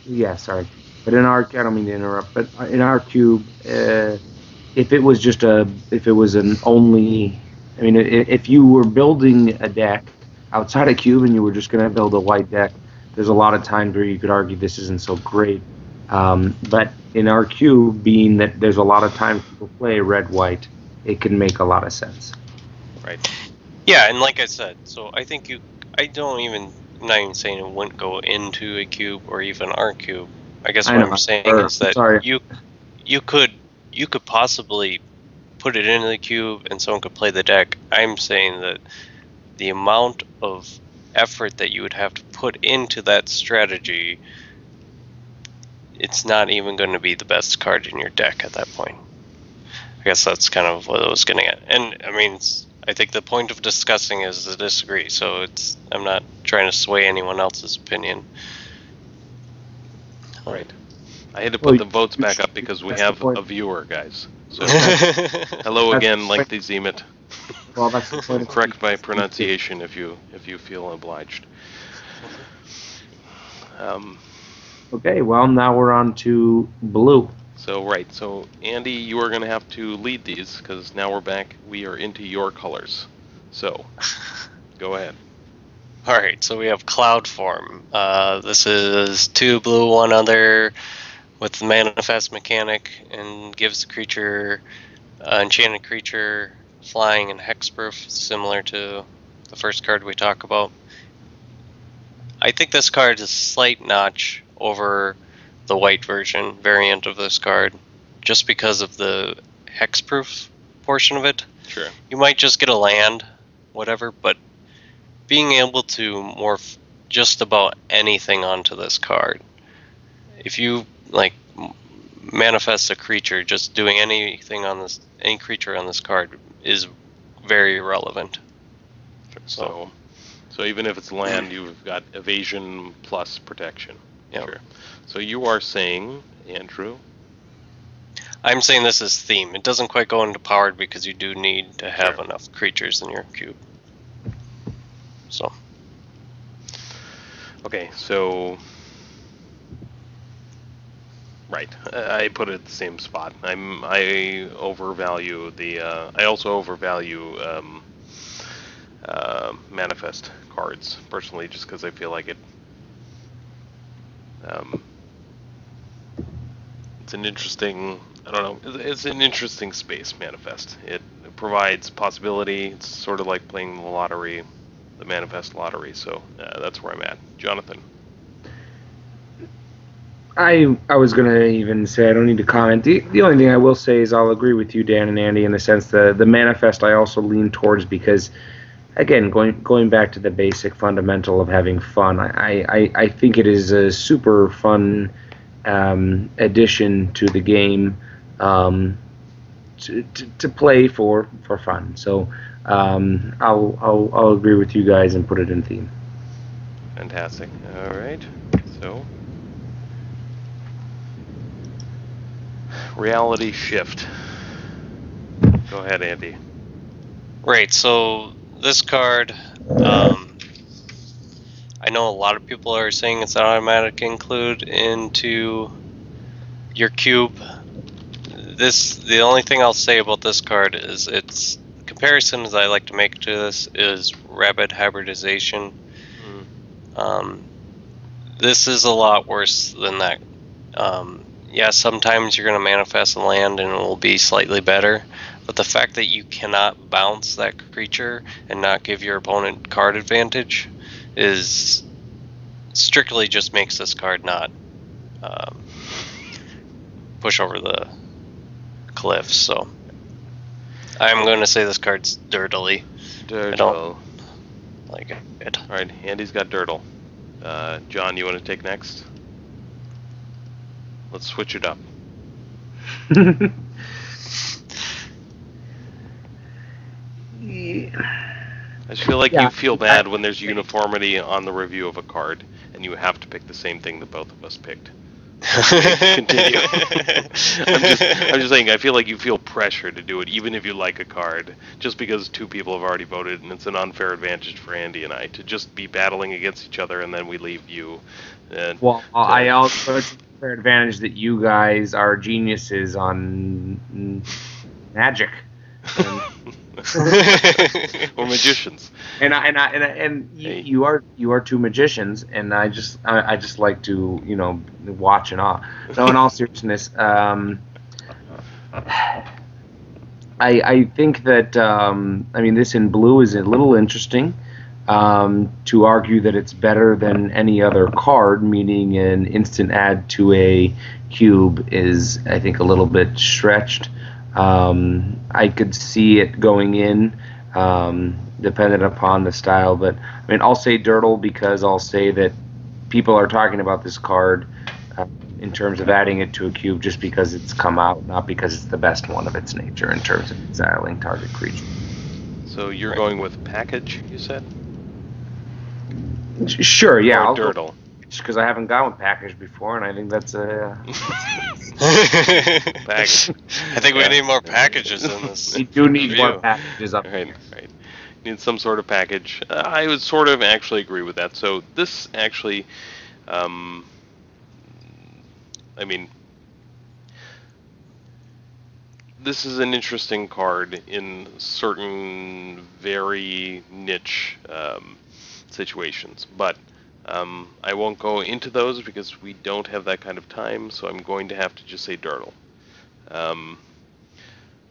S1: Yeah, sorry, but in our I don't mean to interrupt, but in our cube, if it was an only, I mean, if you were building a deck outside a cube and you were just going to build a white deck, there's a lot of times where you could argue this isn't so great. But in our cube, being that there's a lot of times people play red-white, it can make a lot of sense.
S2: Right.
S3: Yeah, and like I said, so I think I'm not even saying it wouldn't go into a cube or even our cube. I guess what I'm saying is that you could possibly put it into the cube and someone could play the deck. I'm saying that the amount of effort that you would have to put into that strategy, it's not even going to be the best card in your deck at that point. I guess that's kind of what I was getting at. And I mean, I think the point of discussing is to disagree. So I'm not trying to sway anyone else's opinion.
S2: Right. I had to put the votes back up because we have a viewer, guys. So hello again, like the Zemet.
S1: Well, that's the point.
S2: Correct my pronunciation if you feel obliged.
S1: Okay, well now we're on to blue.
S2: So Andy, you are going to have to lead these because now we're back. We are into your colors. So, go ahead.
S3: All right, so we have Cloud Form. This is 2 blue, 1 other, with the manifest mechanic, and gives the creature, enchanted creature, flying and hexproof, similar to the first card we talk about. I think this card is a slight notch over the white version variant of this card, just because of the hexproof portion of it.
S2: Sure.
S3: You might just get a land, whatever, but being able to morph just about anything onto this card. If you manifest a creature, just doing any creature on this card is very relevant.
S2: So even if it's land, you've got evasion plus protection.
S3: Yeah.
S2: Sure. So you are saying, Andrew?
S3: I'm saying this is theme. It doesn't quite go into powered because you do need to have enough creatures in your cube. So.
S2: Okay, so. Right, I put it at the same spot. I overvalue the. I also overvalue manifest cards personally, just because I feel like it. It's an interesting. I don't know. It's an interesting space. Manifest. It provides possibility. It's sort of like playing the lottery, the manifest lottery. So that's where I'm at. Jonathan.
S1: I was going to even say I don't need to comment. The only thing I will say is I'll agree with you, Dan and Andy, in the sense that the manifest I also lean towards because, again, going back to the basic fundamental of having fun, I think it is a super fun addition to the game. to play for fun. So I'll agree with you guys and put it in theme.
S2: Fantastic. All right. So, reality shift. Go ahead, Andy.
S3: Right, so this card, I know a lot of people are saying it's an automatic include into your cube. The only thing I'll say about this card is its comparisons I like to make to this is rapid hybridization. This is a lot worse than that. Yeah, sometimes you're going to manifest a land and it will be slightly better, but the fact that you cannot bounce that creature and not give your opponent card advantage is strictly just makes this card not push over the cliff. So I'm going to say this card's dirtily. I don't like it.
S2: All right, Andy's got Dirtle. John, you want to take next? Let's switch it up.
S1: Yeah.
S2: I just feel like you feel bad when there's uniformity on the review of a card, and you have to pick the same thing that both of us picked. Continue. I'm just saying, I feel like you feel pressure to do it, even if you like a card, just because two people have already voted, and it's an unfair advantage for Andy and I to just be battling against each other, and then we leave you.
S1: I also it's an unfair advantage that you guys are geniuses on magic.
S2: We're magicians.
S1: You are two magicians, and I just like to watch and awe. No, in all seriousness, I think that this in blue is a little interesting. To argue that it's better than any other card, meaning an instant add to a cube, is I think a little bit stretched. I could see it going in, dependent upon the style, but I'll say Dirtle because I'll say that people are talking about this card in terms of adding it to a cube just because it's come out, not because it's the best one of its nature in terms of exiling target creature.
S2: So you're going with package, you said?
S1: Sure, yeah.
S2: Or
S1: I'll
S2: Dirtle.
S1: Because I haven't gone with package before, and I think that's a
S2: package.
S3: I think we need more packages in this.
S1: We do need more packages up here.
S2: Right. Need some sort of package. I would sort of actually agree with that. So this actually, this is an interesting card in certain very niche situations, but I won't go into those because we don't have that kind of time, so I'm going to have to just say Dirtle.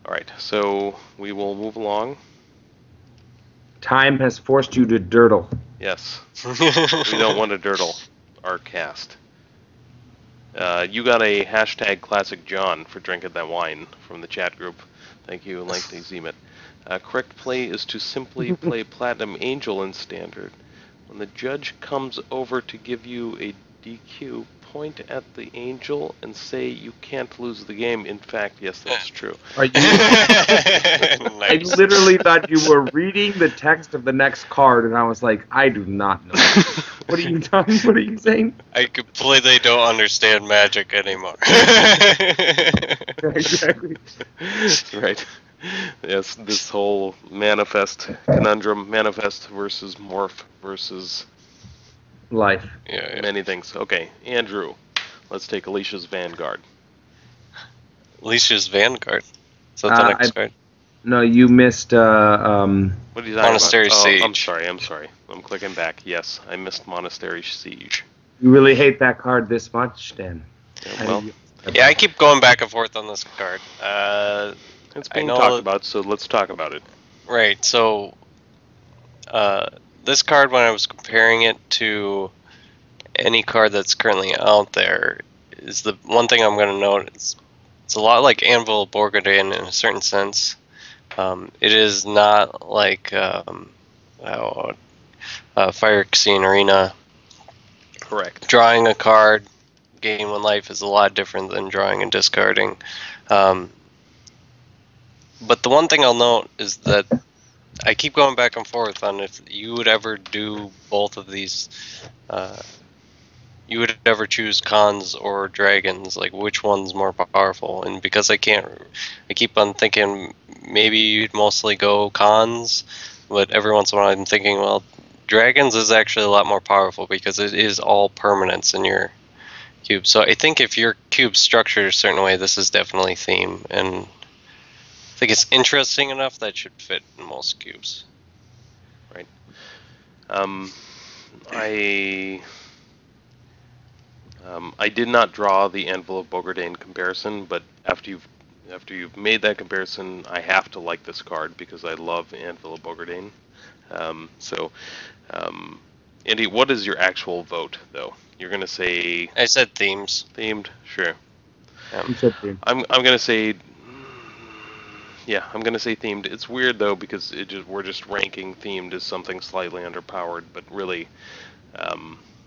S2: Alright, so we will move along.
S1: Time has forced you to Dirtle.
S2: Yes. We don't want to Dirtle our cast. You got a hashtag Classic John for drinking that wine from the chat group. Thank you, Lengthy Zemet. Correct play is to simply play Platinum Angel in Standard. When the judge comes over to give you a DQ, point at the angel and say you can't lose the game. In fact, yes, that's true.
S1: Are you? I literally thought you were reading the text of the next card, and I was like, I do not know. What are you talking? What are you saying?
S3: I completely don't understand magic anymore.
S1: Exactly.
S2: Right. Yes, this whole manifest conundrum, manifest versus morph versus
S1: life.
S3: Yeah.
S2: Many things. Okay, Andrew, let's take Alicia's Vanguard.
S3: Alicia's Vanguard? Is that the next card?
S1: No, you missed...
S2: What are you talking
S3: Monastery
S2: about?
S3: Siege.
S2: I'm sorry. I'm clicking back. Yes, I missed Monastery Siege.
S1: You really hate that card this much, Dan?
S2: Yeah, well,
S3: yeah, I keep going back and forth on this card.
S2: It's being talked about, so let's talk about it.
S3: Right, so this card, when I was comparing it to any card that's currently out there, is the one thing I'm going to note. It's a lot like Anvil Borgadin in a certain sense. It is not like Fire Casino Arena.
S2: Correct.
S3: Drawing a card, gain 1 life is a lot different than drawing and discarding. But the one thing I'll note is that I keep going back and forth on if you would ever do both of these. You would ever choose cons or dragons, like which one's more powerful? And because I keep on thinking maybe you'd mostly go cons, but every once in a while I'm thinking, well, dragons is actually a lot more powerful because it is all permanence in your cube. So I think if your cube's structured a certain way, this is definitely theme, and I think it's interesting enough that should fit in most cubes.
S2: Right. I did not draw the Anvil of Bogardane comparison, but after you've made that comparison, I have to like this card because I love Anvil of Bogardane. Andy, what is your actual vote, though? You're gonna say
S3: I said themes.
S2: Themed, sure.
S1: You said themed.
S2: I'm gonna say, yeah, I'm gonna say themed. It's weird though because we're just ranking themed as something slightly underpowered, but really,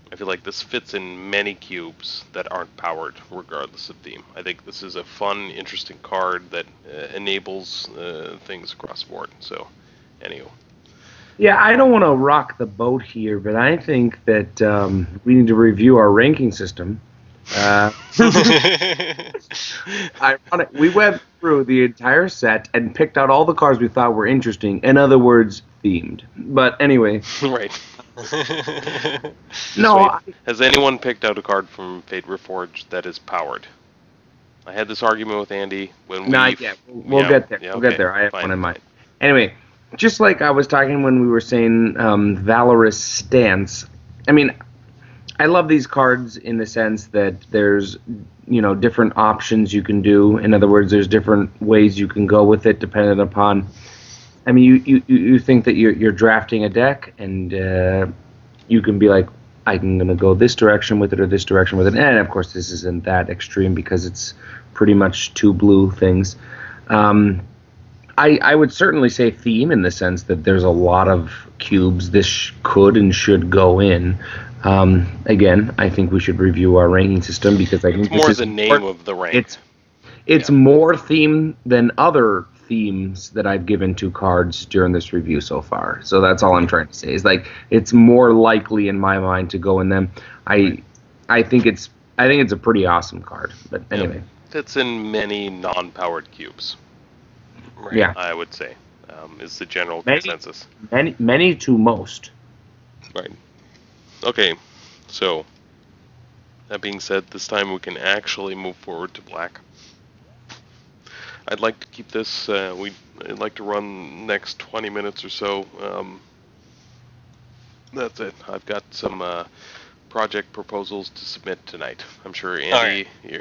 S2: I feel like this fits in many cubes that aren't powered, regardless of theme. I think this is a fun, interesting card that enables things across the board. So, anywho.
S1: Yeah, I don't want to rock the boat here, but I think that we need to review our ranking system. We went through the entire set and picked out all the cards we thought were interesting. In other words, themed. But anyway.
S2: Right.
S1: No.
S2: Has anyone picked out a card from Fate Reforged that is powered? I had this argument with Andy when we...
S1: Not yet. We'll get there. We'll get there. I have one in mind. Anyway, just like I was talking when we were saying Valorous Stance, I mean, I love these cards in the sense that there's, different options you can do. In other words, there's different ways you can go with it depending upon... I mean, you think that you're drafting a deck, and you can be like, I'm going to go this direction with it or this direction with it. And, of course, this isn't that extreme because it's pretty much two blue things. I would certainly say theme in the sense that there's a lot of cubes this could and should go in. Again, I think we should review our ranking system because I think
S2: it's more the name of the rank.
S1: It's more theme than other themes that I've given to cards during this review so far. So that's all I'm trying to say. Is like it's more likely in my mind to go in them. I think it's a pretty awesome card. But anyway,
S2: fits in many non-powered cubes.
S3: Right.
S1: Yeah,
S2: I would say is the general consensus.
S1: Many to most.
S2: Right. Okay. So that being said, this time we can actually move forward to black. I'd like to keep this, I'd like to run next 20 minutes or so. That's it. I've got some project proposals to submit tonight. I'm sure, Andy, you're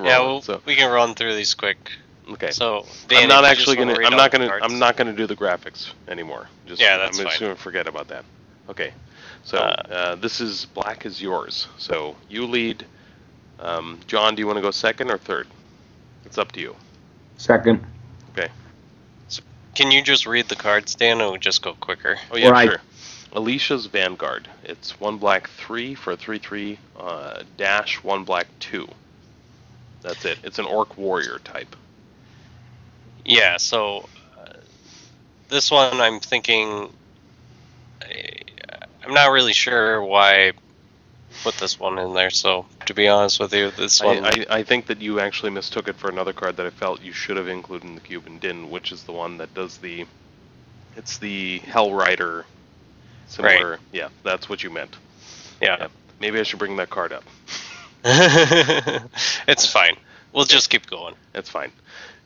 S2: rolling, so.
S3: We can run through these quick.
S2: Okay.
S3: So, Danny,
S2: I'm not gonna do the graphics anymore.
S3: That's
S2: I'm
S3: fine.
S2: just gonna forget about that. Okay. So, this is black is yours. So, you lead. John, do you want to go second or third? It's up to you.
S1: Second.
S2: Okay.
S3: So can you just read the cards, Dan, or just go quicker?
S2: Oh, yeah,
S1: Right.
S2: sure. Alicia's Vanguard. It's 1 black 3 for a 3/3, dash 1 black 2. That's it. It's an Orc Warrior type.
S3: Yeah, so this one I'm thinking... I'm not really sure why I put this one in there, so to be honest with you, this one...
S2: I think that you actually mistook it for another card that I felt you should have included in the cube and didn't, which is the one that does the... It's the Hell Rider similar... Right. Yeah, that's what you meant.
S3: Yeah.
S2: Maybe I should bring that card up.
S3: It's fine. We'll just keep going.
S2: It's fine.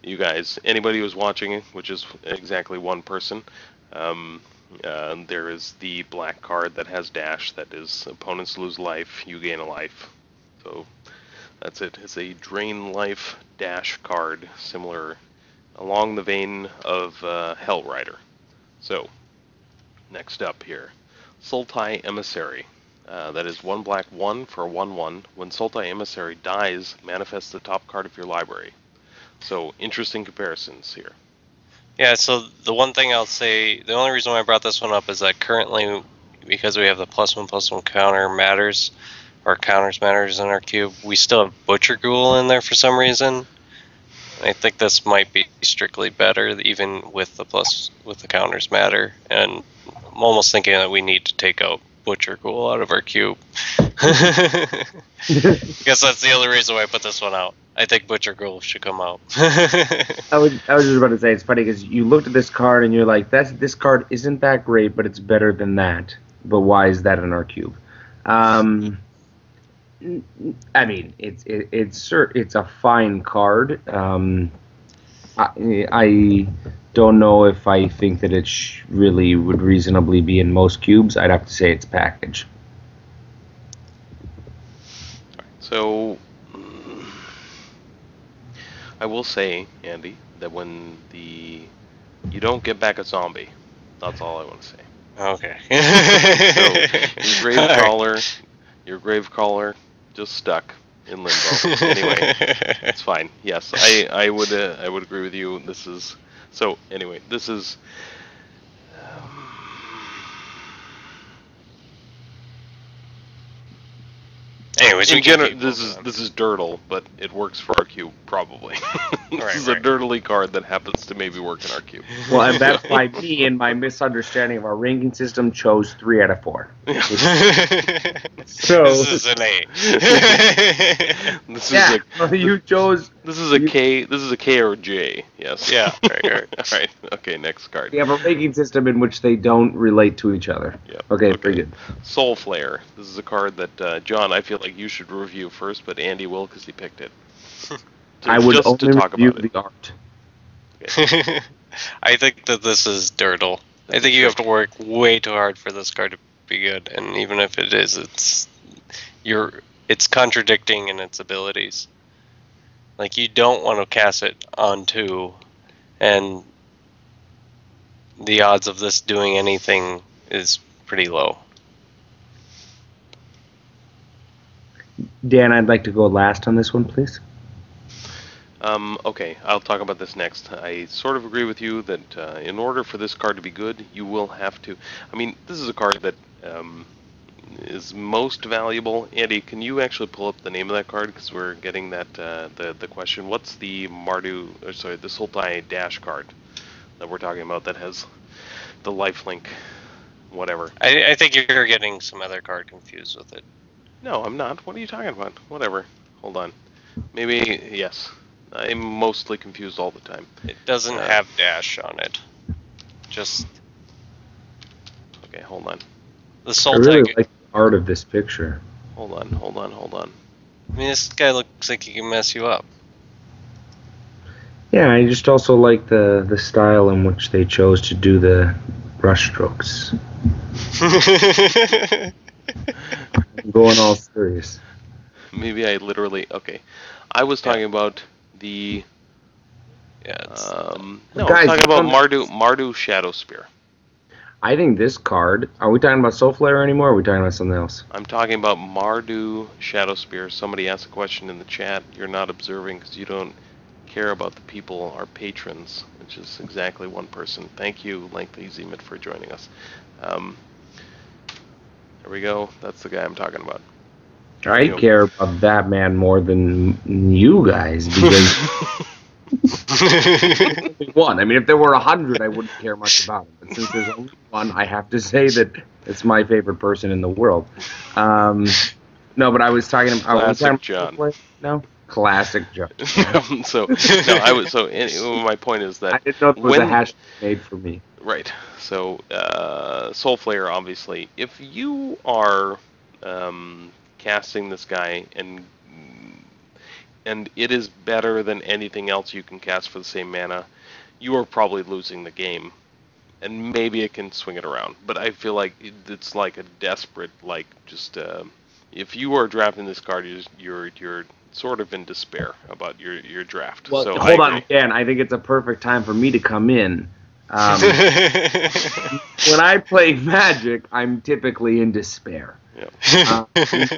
S2: You guys, anybody who's watching, which is exactly one person, there is the black card that has dash. That is, opponents lose life, you gain a life. So that's it. It's a drain life dash card, similar along the vein of Hell Rider. So next up here, Sultai Emissary. That is 1 black 1 for a 1/1. When Sultai Emissary dies, manifest the top card of your library. So interesting comparisons here.
S3: Yeah, so the one thing I'll say, the only reason why I brought this one up is that currently, because we have the +1/+1 counter matters, or counters matters in our cube, we still have Butcher Ghoul in there for some reason. I think this might be strictly better, even with the counters matter. And I'm almost thinking that we need to take out Butcher Ghoul out of our cube. I guess that's the only reason why I put this one out. I think Butcher Ghoul should come out.
S1: I was just about to say, it's funny because you looked at this card and you're like, this card isn't that great, but it's better than that. But why is that in our cube? I mean, it's a fine card. I don't know if I think that it really would reasonably be in most cubes. I'd have to say it's package.
S2: So, I will say, Andy, that when you don't get back a zombie. That's all I want to say.
S3: Okay.
S2: So, your Gravecaller just stuck in limbo. Anyway, it's fine. Yes, I would agree with you. This is
S3: Anyways,
S2: in general, this is Dirtle, but it works for our cube probably. This is a Dirtly card that happens to maybe work in our cube.
S1: Well, and that's why me, in my misunderstanding of our ranking system, chose 3 out of 4. So
S3: this is an A.
S1: You chose.
S2: This is a K. This is a K or a J. Yes.
S3: Yeah. Right.
S2: All right. Okay. Next card.
S1: We have a ranking system in which they don't relate to each other.
S2: Yep.
S1: Okay. Very good.
S2: Soul Flare. This is a card that John, I feel like you should review first, but Andy will because he picked it.
S1: I would only review the art.
S3: Okay. I think that this is Dirtle. I think you have to work way too hard for this card to be good, and even if it is, it's contradicting in its abilities. Like, you don't want to cast it on 2, and the odds of this doing anything is pretty low.
S1: Dan, I'd like to go last on this one, please.
S2: Okay, I'll talk about this next. I sort of agree with you that in order for this card to be good, you will have to... I mean, this is a card that is most valuable. Andy, can you actually pull up the name of that card? Because we're getting that the question. What's the the Sultai Dash card that we're talking about that has the lifelink, whatever?
S3: I think you're getting some other card confused with it.
S2: No, I'm not. What are you talking about? Whatever. Hold on. Maybe, yes. I'm mostly confused all the time.
S3: It doesn't have dash on it. Just...
S2: Okay, hold on.
S3: The Soul
S1: I really
S3: Tag...
S1: like the art of this picture.
S2: Hold on.
S3: I mean, this guy looks like he can mess you up.
S1: Yeah, I just also like the style in which they chose to do the brush strokes. I'm going all serious.
S2: Maybe I literally... Okay. I was talking about the... no,
S1: Guys,
S2: I'm talking about Mardu Shadow Spear.
S1: I think this card... Are we talking about Soul Flare anymore, or are we talking about something else?
S2: I'm talking about Mardu Shadow Spear. Somebody asked a question in the chat. You're not observing because you don't care about the people, our patrons, which is exactly one person. Thank you, Lengthy Zemit, for joining us. There we go. That's the guy I'm talking about.
S1: I care about that man more than you guys, because... one. I mean, if there were 100, I wouldn't care much about him. But since there's only one, I have to say that it's my favorite person in the world. No, but I was talking about...
S2: Classic John.
S1: No? Classic John.
S2: My point is that...
S1: I didn't know it was a hash made for me.
S2: Right. So, Soul Flare, obviously. If you are casting this guy and it is better than anything else you can cast for the same mana, you are probably losing the game. And maybe it can swing it around. But I feel like it's like a desperate, like, just... if you are drafting this card, you're sort of in despair about your draft.
S1: Well,
S2: so
S1: hold on, Dan. I think it's a perfect time for me to come in. When I play Magic, I'm typically in despair.
S2: Yep.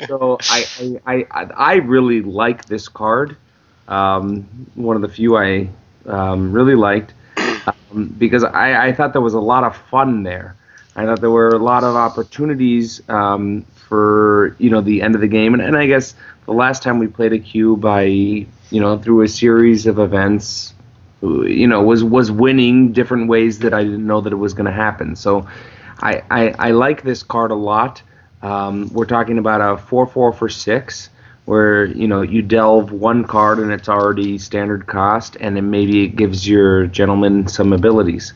S1: So I really like this card. One of the few I really liked because I thought there was a lot of fun there. I thought there were a lot of opportunities for the end of the game, and I guess the last time we played a cube, through a series of events, was winning different ways that I didn't know that it was going to happen. So I like this card a lot. We're talking about a 4/4 for 6, where you delve one card and it's already standard cost, and then maybe it gives your gentleman some abilities.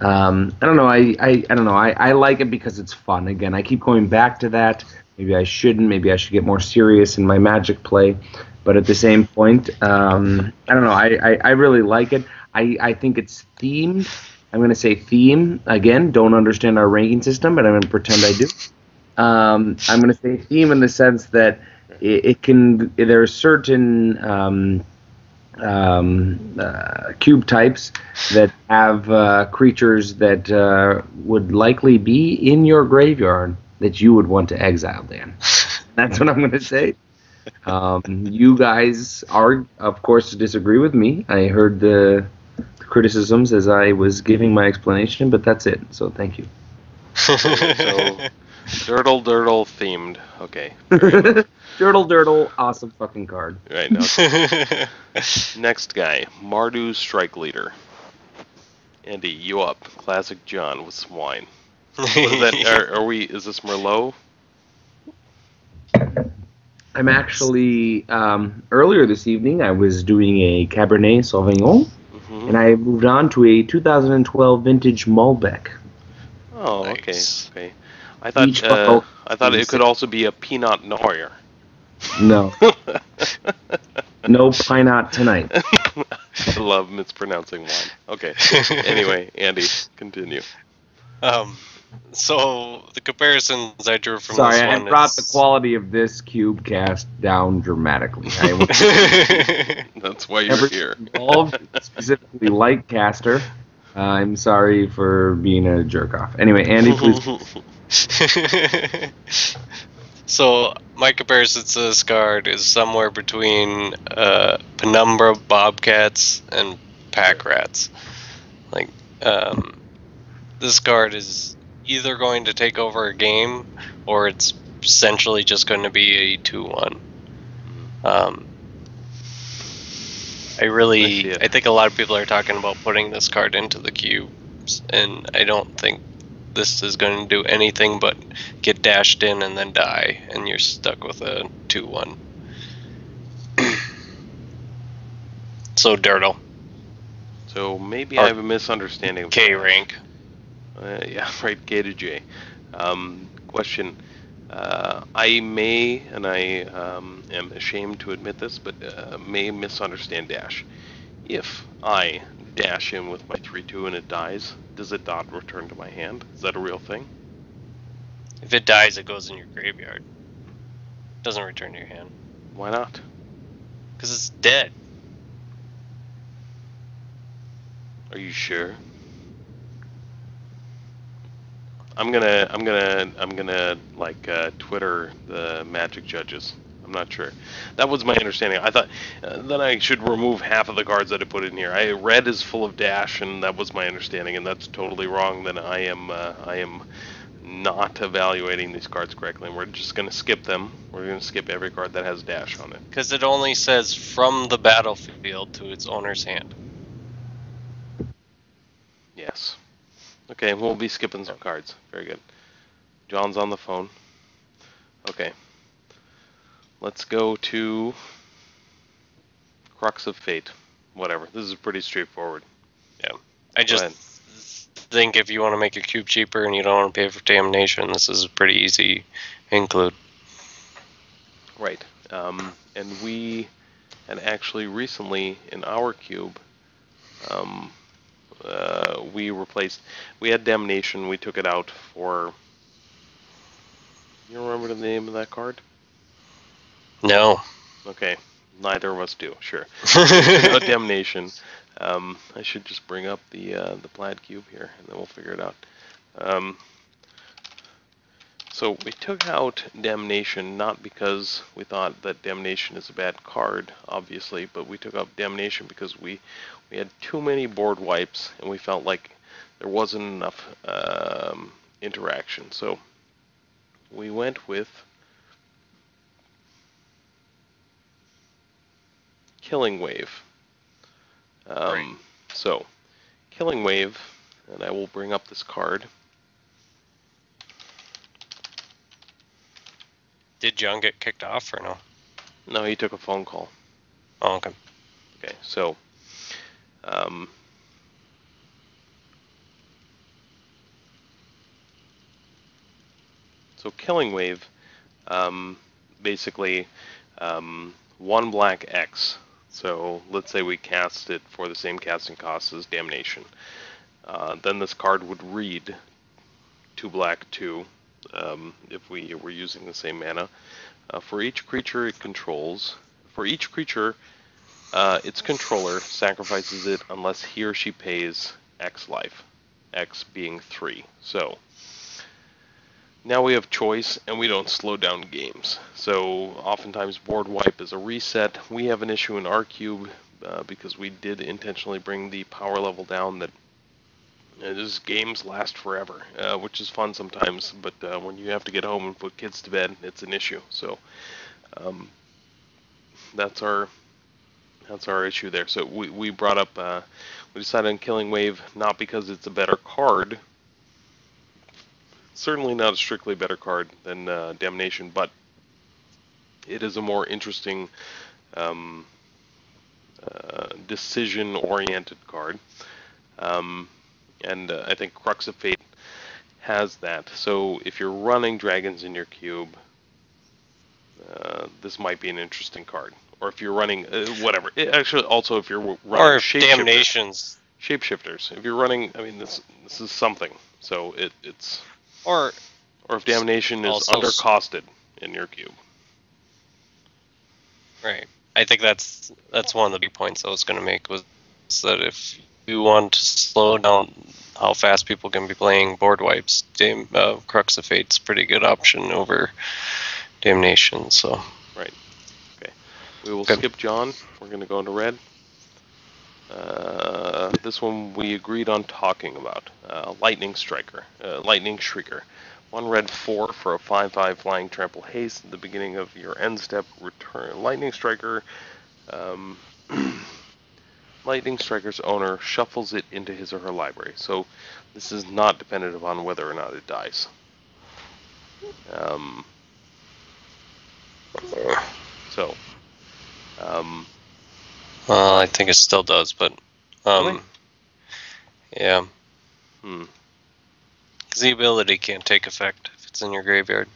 S1: I don't know. I don't know. I like it because it's fun. Again, I keep going back to that. Maybe I shouldn't. Maybe I should get more serious in my Magic play. But at the same point, I don't know. I really like it. I think it's themed. I'm going to say theme. Again, don't understand our ranking system, but I'm going to pretend I do. I'm going to say theme in the sense that it can. There are certain cube types that have creatures that would likely be in your graveyard that you would want to exile, Dan. That's what I'm going to say. You guys are, of course, disagree with me. I heard the criticisms as I was giving my explanation, but that's it. So thank you.
S2: So, Durdle themed. Okay.
S1: Durdle, awesome fucking card.
S2: Right now. Next guy, Mardu Strike Leader. Andy, you up? Classic John with some wine. What is that? Are we? Is this Merlot?
S1: I'm actually earlier this evening. I was doing a Cabernet Sauvignon, and I moved on to a 2012 vintage Malbec.
S2: Oh,
S3: Nice.
S2: okay. I thought it could also be a Pinot Noir.
S1: No. No Pinot tonight.
S2: I love mispronouncing wine. Okay. Anyway, Andy, continue.
S3: So the comparisons I drew from
S1: Sorry,
S3: this
S1: I
S3: one
S1: brought
S3: is...
S1: the quality of this cube cast down dramatically.
S2: That's why you're here.
S1: Involved, specifically like caster. I'm sorry for being a jerk off. Anyway, Andy, please.
S3: So my comparison to this card is somewhere between Penumbra Bobcats and Pack Rats. Like, this card is either going to take over a game, or it's essentially just going to be a 2/1. I think a lot of people are talking about putting this card into the cubes, and I don't think this is going to do anything but get dashed in and then die, and you're stuck with a 2/1. So Durdle.
S2: So maybe I have a misunderstanding of
S3: K rank.
S2: Yeah, right, K to J. Question. I may, and I am ashamed to admit this, but may misunderstand dash. If I dash in with my 3/2 and it dies, does it not return to my hand? Is that a real thing?
S3: If it dies, it goes in your graveyard. Doesn't return to your hand.
S2: Why not?
S3: Because it's dead.
S2: Are you sure? I'm gonna like Twitter the Magic judges. I'm not sure. That was my understanding. I thought then I should remove half of the cards that I put in here. Red is full of dash, and that was my understanding, and that's totally wrong. Then I am not evaluating these cards correctly, and we're just gonna skip them. We're gonna skip every card that has dash on it.
S3: Because it only says from the battlefield to its owner's hand.
S2: Yes. Okay, we'll be skipping some cards. Very good. John's on the phone. Okay. Let's go to Crux of Fate. Whatever. This is pretty straightforward.
S3: Yeah. I just think if you want to make a cube cheaper and you don't want to pay for damnation, this is a pretty easy include.
S2: Right. And we had actually recently in our cube, we had Damnation, we took it out for, you remember the name of that card?
S3: No.
S2: Okay, neither of us do, sure. Damnation. I should just bring up the Plaid cube here, and then we'll figure it out. So we took out Damnation not because we thought that Damnation is a bad card, obviously, but we took out Damnation because we had too many board wipes, and we felt like there wasn't enough interaction. So we went with Killing Wave.
S3: Right.
S2: So, Killing Wave, and I will bring up this card.
S3: Did John get kicked off or no?
S2: No, he took a phone call.
S3: Oh, okay.
S2: Okay, so Killing Wave, basically, 1 black X. So let's say we cast it for the same casting cost as Damnation. Then this card would read 2 black 2, if we were using the same mana. For each creature it controls, for each creature its controller sacrifices it unless he or she pays X life, X being 3. So now we have choice, and we don't slow down games. So oftentimes board wipe is a reset. We have an issue in our cube because we did intentionally bring the power level down that these games last forever, which is fun sometimes, but when you have to get home and put kids to bed, it's an issue. So that's our issue there. So we brought up, we decided on Killing Wave, not because it's a better card, certainly not a strictly better card than Damnation, but it is a more interesting decision-oriented card. And I think Crux of Fate has that. So if you're running dragons in your cube, this might be an interesting card. Or if you're running whatever. Actually, also if you're running
S3: Damnations.
S2: Shapeshifters. If you're running, I mean, this is something. So it's
S3: Or
S2: if Damnation is
S3: also
S2: undercosted in your cube.
S3: Right. I think that's one of the big points I was going to make, was that if you want to slow down how fast people can be playing board wipes, Crux of Fate's a pretty good option over Damnation. So
S2: Right. Okay. We will skip John. We're going to go into red. This one we agreed on talking about. Lightning Shrieker. 1 red 4 for a 5/5 flying trample haste. At the beginning of your end step, return Lightning Striker. Lightning Striker's owner shuffles it into his or her library. So this is not dependent upon whether or not it dies.
S3: I think it still does, but
S2: Really?
S3: yeah,
S2: Hmm.
S3: because the ability can't take effect if it's in your graveyard.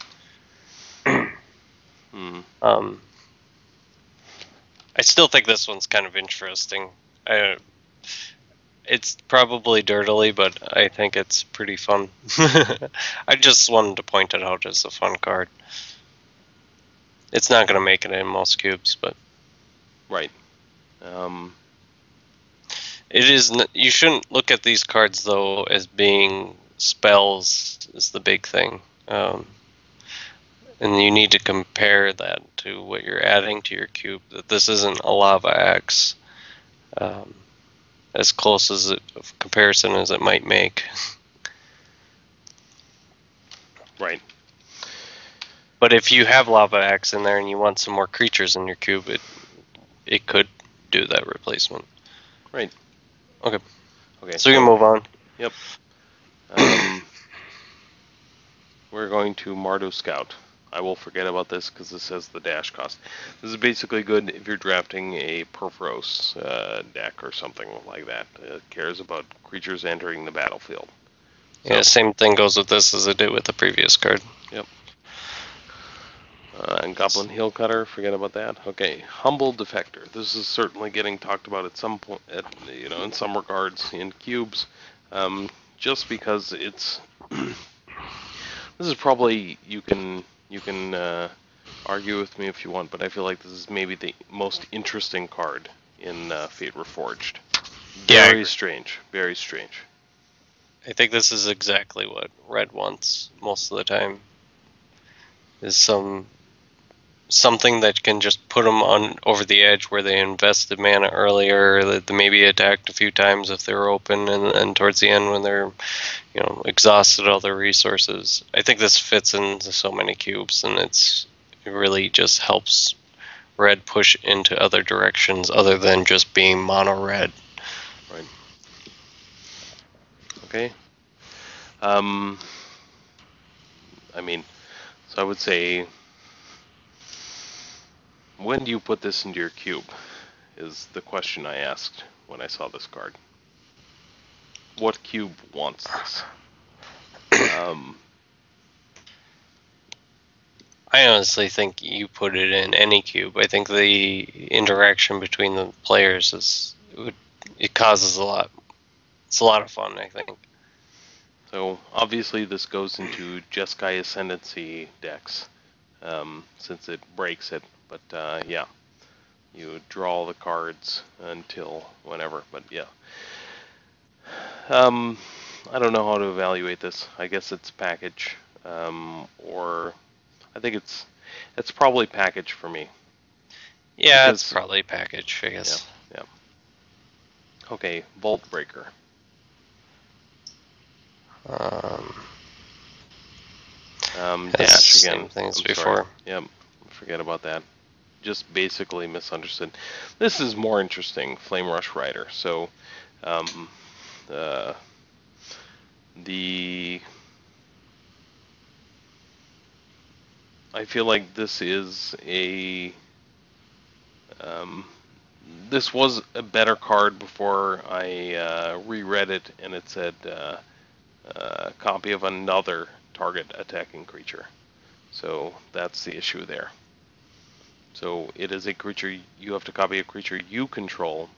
S3: I still think this one's kind of interesting. It's probably dirtily, but I think it's pretty fun. I just wanted to point it out as a fun card. It's not going to make it in most cubes, but
S2: Right.
S3: it is. You shouldn't look at these cards though as being spells. Is the big thing, and you need to compare that to what you're adding to your cube. That this isn't a Lava Axe. As close as of comparison as it might make.
S2: Right.
S3: But if you have Lava Axe in there and you want some more creatures in your cube, it could do that replacement.
S2: Right.
S3: Okay.
S2: Okay.
S3: So we can move on.
S2: Yep. We're going to Mardu Scout. I will forget about this because this has the dash cost. This is basically good if you're drafting a Perforos deck or something like that. It cares about creatures entering the battlefield.
S3: So, yeah, same thing goes with this as it did with the previous card.
S2: Yep. And Goblin Heel Cutter, forget about that. Okay, Humble Defector. This is certainly getting talked about at some point, in some regards in cubes, just because it's. This is probably you can argue with me if you want, but I feel like this is maybe the most interesting card in Fate Reforged. Very strange. Very strange.
S3: I think this is exactly what Red wants most of the time. Is some something that can just put them on over the edge where they invested mana earlier, that they maybe attacked a few times if they were open, and towards the end when they're, exhausted all their resources. I think this fits into so many cubes, and it really just helps red push into other directions other than just being mono red.
S2: Right. Okay. So I would say, when do you put this into your cube? Is the question I asked when I saw this card. What cube wants this?
S3: I honestly think you put it in any cube. I think the interaction between the players it causes a lot. It's a lot of fun, I think.
S2: So obviously this goes into Jeskai Ascendancy decks, since it breaks it. But yeah, you draw the cards until whenever. But yeah, I don't know how to evaluate this. I guess it's package, or I think it's probably package for me.
S3: Yeah, it's probably package, I guess.
S2: Yeah. Okay, Vault Breaker. Dash again.
S3: Same things before.
S2: Yep, forget about that. Just basically misunderstood. This is more interesting, Flame Rush Rider. So, I feel like this is this was a better card before I reread it, and it said copy of another target attacking creature. So that's the issue there. So it is a creature, you have to copy a creature you control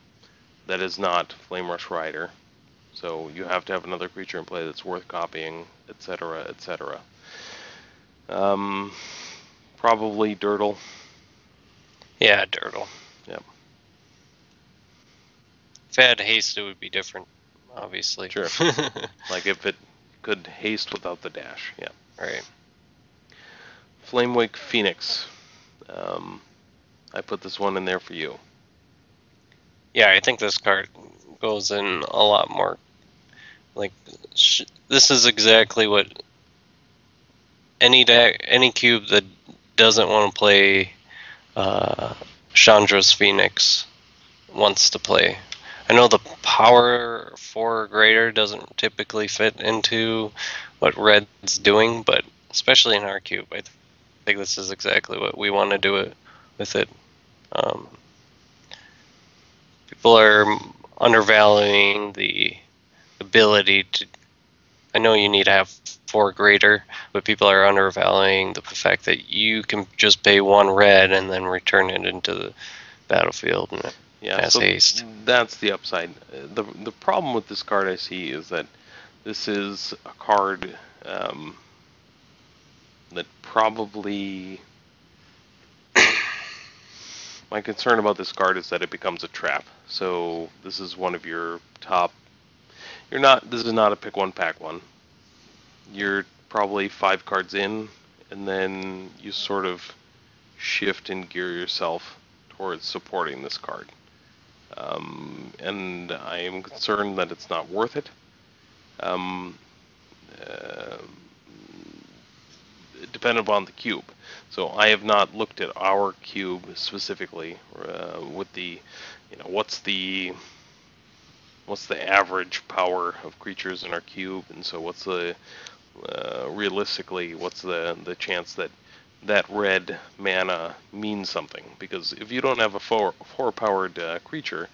S2: that is not Flame Rush Rider. So you have to have another creature in play that's worth copying, etc., etc. Probably Dirtle.
S3: Yeah, Dirtle.
S2: Yep.
S3: If it had haste, it would be different, obviously.
S2: Sure. Like if it could haste without the dash. Yeah.
S3: Right.
S2: Flamewake Phoenix. I put this one in there for you.
S3: Yeah, I think this card goes in a lot more. Like, this is exactly what any cube that doesn't want to play Chandra's Phoenix wants to play. I know the power 4 or greater doesn't typically fit into what Red's doing, but especially in our cube, I think this is exactly what we want to do with it. People are undervaluing the ability to. I know you need to have 4 greater, but people are undervaluing the fact that you can just pay 1 red and then return it into the battlefield as haste.
S2: That's the upside. The problem with this card I see is that this is a card that probably. My concern about this card is that it becomes a trap. So this is one of your top. This is not a pick one, pack one. You're probably 5 cards in, and then you sort of shift and gear yourself towards supporting this card. And I am concerned that it's not worth it. Dependent upon the cube. So I have not looked at our cube specifically with the, what's the average power of creatures in our cube, and so what's the realistically what's the chance that red mana means something? Because if you don't have a 4 powered creature,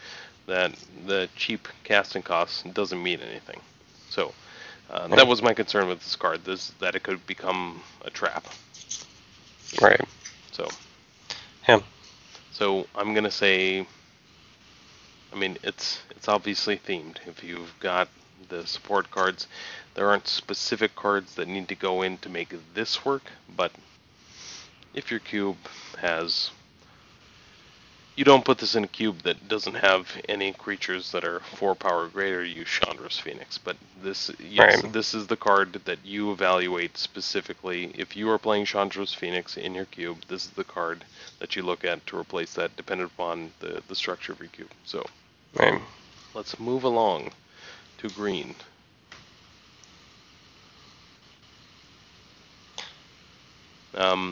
S2: that the cheap casting cost doesn't mean anything. So that was my concern with this card, that it could become a trap.
S3: Right.
S2: So.
S3: Yeah.
S2: So I'm gonna say. I mean, it's obviously themed. If you've got the support cards, there aren't specific cards that need to go in to make this work. But if your cube has, you don't put this in a cube that doesn't have any creatures that are 4 power or greater. You use Chandra's Phoenix, but this, yes,
S3: Right.
S2: this is the card that you evaluate specifically. If you are playing Chandra's Phoenix in your cube, this is the card that you look at to replace that, dependent upon the structure of your cube. So
S3: Right.
S2: let's move along to green.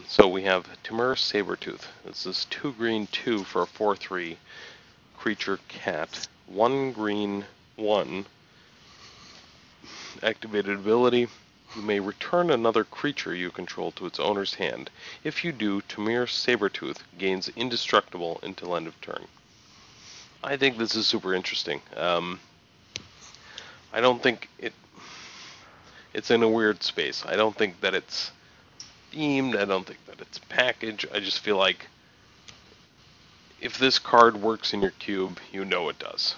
S2: So we have Timur Sabertooth. This is 2 green, 2 for a 4/3 creature cat. 1 green, 1. Activated ability. You may return another creature you control to its owner's hand. If you do, Timur Sabertooth gains indestructible until end of turn. I think this is super interesting. I don't think it's in a weird space. I don't think that it's themed. I don't think that it's packaged. I just feel like if this card works in your cube, you know it does.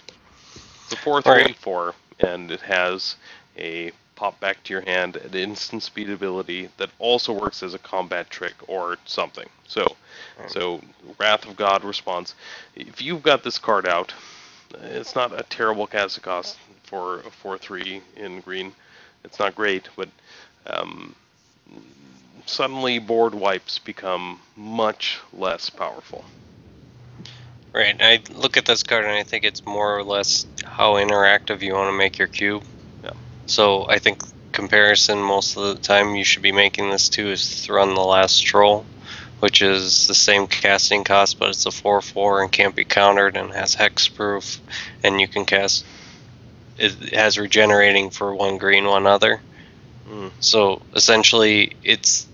S2: It's a 4/3 and 4, and it has a pop back to your hand at instant speed ability that also works as a combat trick or something. So Wrath of God response. If you've got this card out, it's not a terrible casting cost for a 4/3 in green. It's not great, but suddenly board wipes become much less powerful.
S3: Right. I look at this card and I think it's more or less how interactive you want to make your cube.
S2: Yeah.
S3: So I think comparison most of the time you should be making this to is Thrun the Last Troll, which is the same casting cost, but it's a 4/4 and can't be countered and has hexproof, and you can cast. It has regenerating for 1 green, 1 other. So essentially, it's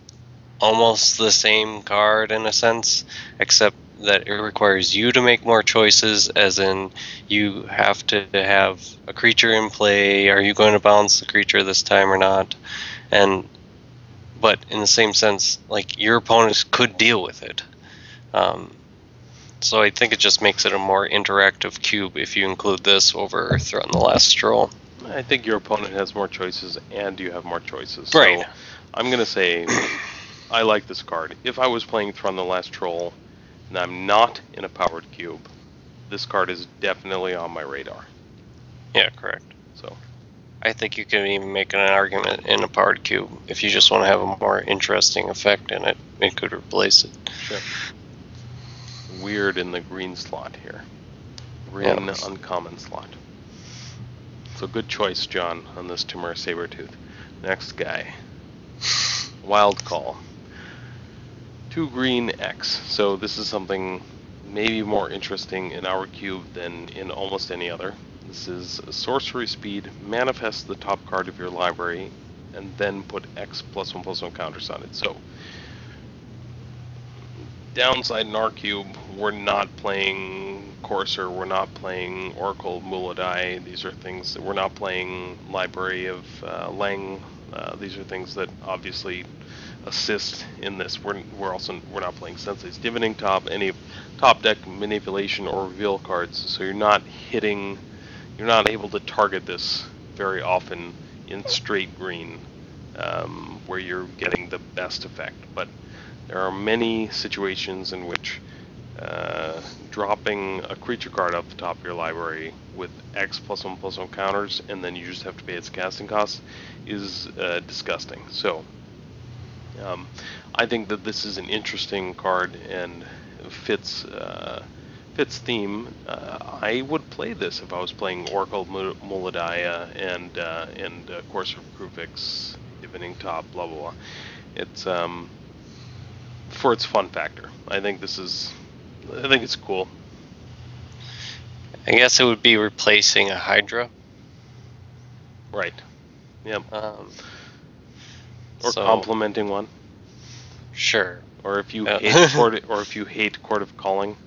S3: almost the same card in a sense, except that it requires you to make more choices, as in you have to have a creature in play. Are you going to bounce the creature this time or not? But in the same sense, like, your opponents could deal with it. So I think it just makes it a more interactive cube if you include this over Thrun the Last Troll.
S2: I think your opponent has more choices, and you have more choices.
S3: Right.
S2: So I'm going to say I like this card. If I was playing Thrun the Last Troll, and I'm not in a powered cube, this card is definitely on my radar.
S3: Yeah, correct.
S2: So
S3: I think you can even make an argument in a powered cube. If you just want to have a more interesting effect in it, it could replace it.
S2: sure. Weird in the green slot here. Green uncommon slot. So good choice, John, on this Timur Sabertooth. Next guy. Wild Call. 2 green X. So this is something maybe more interesting in our cube than in almost any other. This is a sorcery speed. Manifest the top card of your library and then put X +1/+1 counters on it. So downside in our cube, we're not playing Courser, we're not playing Oracle Muladai. These are things that we're not playing Library of Lang. These are things that obviously assist in this. We're not playing Sensei's Divining Top, any top deck manipulation or reveal cards. So you're not able to target this very often in straight green, where you're getting the best effect. But there are many situations in which dropping a creature card off the top of your library with X +1/+1 counters, and then you just have to pay its casting cost, is disgusting. So I think that this is an interesting card and fits theme. I would play this if I was playing Oracle Muladaya and Courser of Kruvix, Divining Top, blah blah blah. It's for its fun factor. I think it's cool.
S3: I guess it would be replacing a Hydra.
S2: Right. Yep. Or
S3: So-
S2: complementing one.
S3: Sure.
S2: Or if you
S3: Yeah.
S2: hate Court of Calling,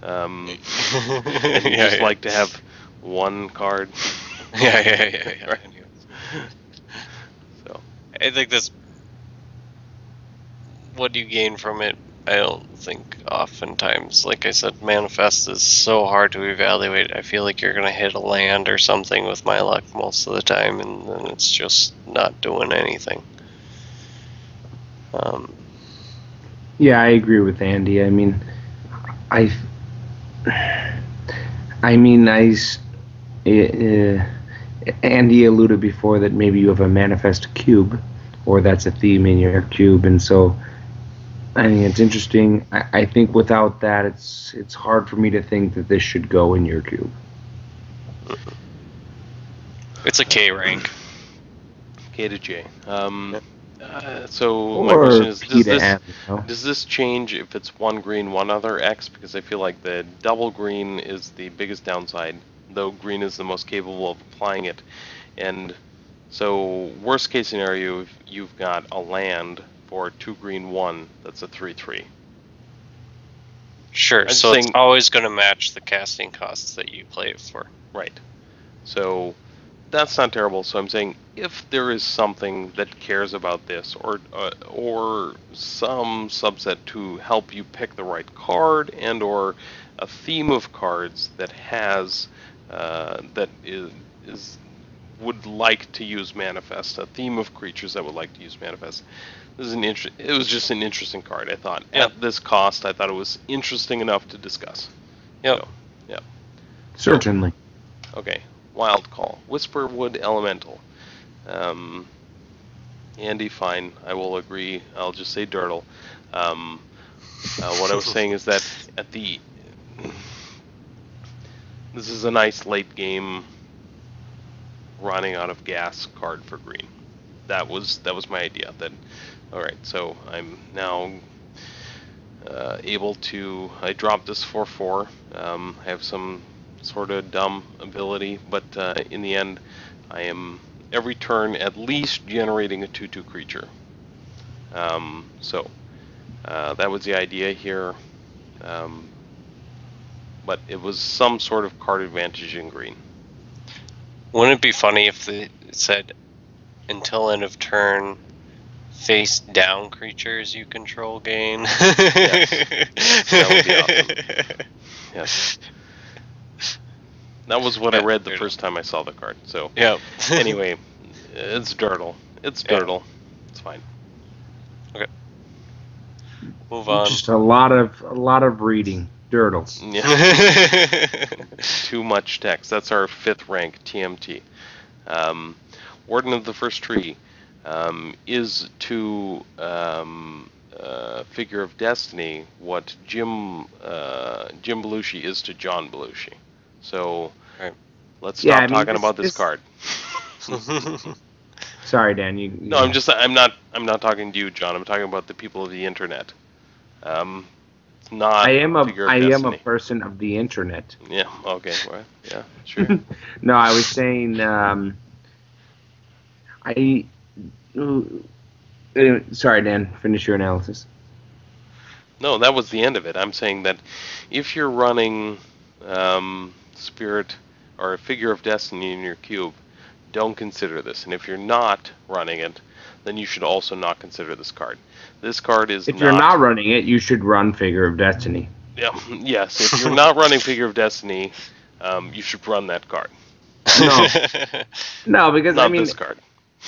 S2: and you just like to have one card.
S3: Yeah.
S2: Right. So
S3: I think that's what you gain from it. I don't think oftentimes, like I said, Manifest is so hard to evaluate. I feel like you're going to hit a land or something with my luck most of the time, and then it's just not doing anything.
S1: Yeah, I agree with Andy. I mean, I mean, Andy alluded before that maybe you have a manifest cube, or that's a theme in your cube, and so I mean it's interesting. I think without that, it's hard for me to think that this should go in your cube.
S3: It's a K rank.
S2: K to J. So my question is, does this change if it's one green, one other X? Because I feel like the double green is the biggest downside, though green is the most capable of applying it. And so worst case scenario, if you've got a land for 2 green 1, that's a 3/3.
S3: Sure, so it's always going to match the casting costs that you play it for.
S2: Right. So that's not terrible. So I'm saying if there is something that cares about this, or some subset to help you pick the right card, and or a theme of cards that has that is would like to use manifest, a theme of creatures that would like to use manifest. This is it was just an interesting card. I thought at this cost, I thought it was interesting enough to discuss.
S3: Yep.
S2: So, yeah.
S1: Certainly.
S2: Okay. Wild call. Whisperwood Elemental. Andy, fine. I will agree. I'll just say Dirtle. What I was saying is that this is a nice late game running out of gas card for green. That was my idea. All right. So I'm now able to. I dropped this 4/4. I have some sort of dumb ability, but in the end, I am every turn at least generating a 2/2 creature. So that was the idea here, but it was some sort of card advantage in green.
S3: Wouldn't it be funny if it said, until end of turn, face down creatures you control gain?
S2: Yes. That would be awesome. Yes. That was what I read the first time I saw the card. So
S3: yeah.
S2: Anyway, it's Dirtle. It's Dirtle. It's fine.
S3: Okay. Move on.
S1: Just a lot of reading. Dirtle.
S2: Yeah. Too much text. That's our 5th rank TMT. Warden of the First Tree is to Figure of Destiny what Jim Belushi is to John Belushi. So let's stop talking about this card.
S1: Sorry, Dan.
S2: No, I'm not talking to you, John. I'm talking about the people of the internet. It's not.
S1: I am a person of the internet.
S2: Yeah. Okay. Well, yeah. Sure.
S1: No, I was saying. Sorry, Dan. Finish your analysis.
S2: No, that was the end of it. I'm saying that if you're running Spirit or a Figure of Destiny in your cube, don't consider this. And if you're not running it, then you should also not consider this card. This card is
S1: If you're not running it, you should run Figure of Destiny.
S2: Yeah. Yes. If you're not running Figure of Destiny, you should run that card.
S1: No, because
S2: not this card.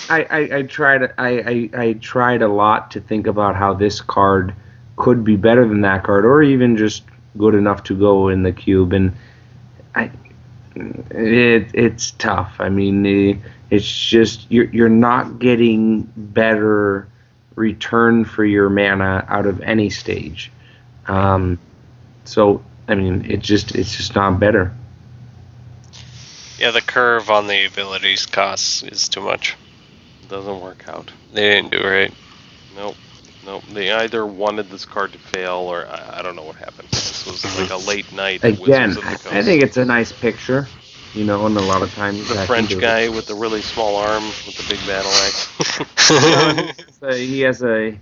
S1: I tried a lot to think about how this card could be better than that card, or even just good enough to go in the cube, and it's tough. I mean, it's just you're not getting better return for your mana out of any stage. So I mean, it's just not better.
S3: Yeah, the curve on the abilities costs is too much.
S2: Doesn't work out.
S3: They didn't do it right.
S2: Nope. They either wanted this card to fail, or I don't know what happened. This was like a late night.
S1: Again, I think it's a nice picture, and a lot of times
S2: the French guy with the really small arm with the big battle axe.
S1: He has a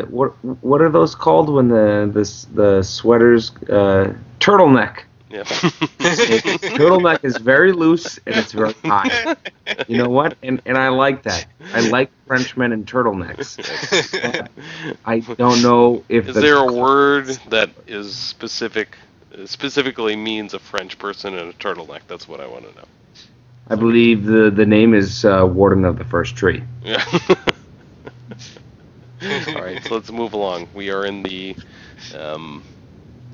S1: what are those called when the sweaters turtleneck?
S2: Yeah.
S1: Turtleneck is very loose and it's very high. You know what? And I like that. I like Frenchmen and turtlenecks. I don't know if
S2: is there a word that is specifically means a French person in a turtleneck? That's what I want to know.
S1: I believe the name is Warden of the First Tree.
S2: Yeah. All right, so let's move along. We are in the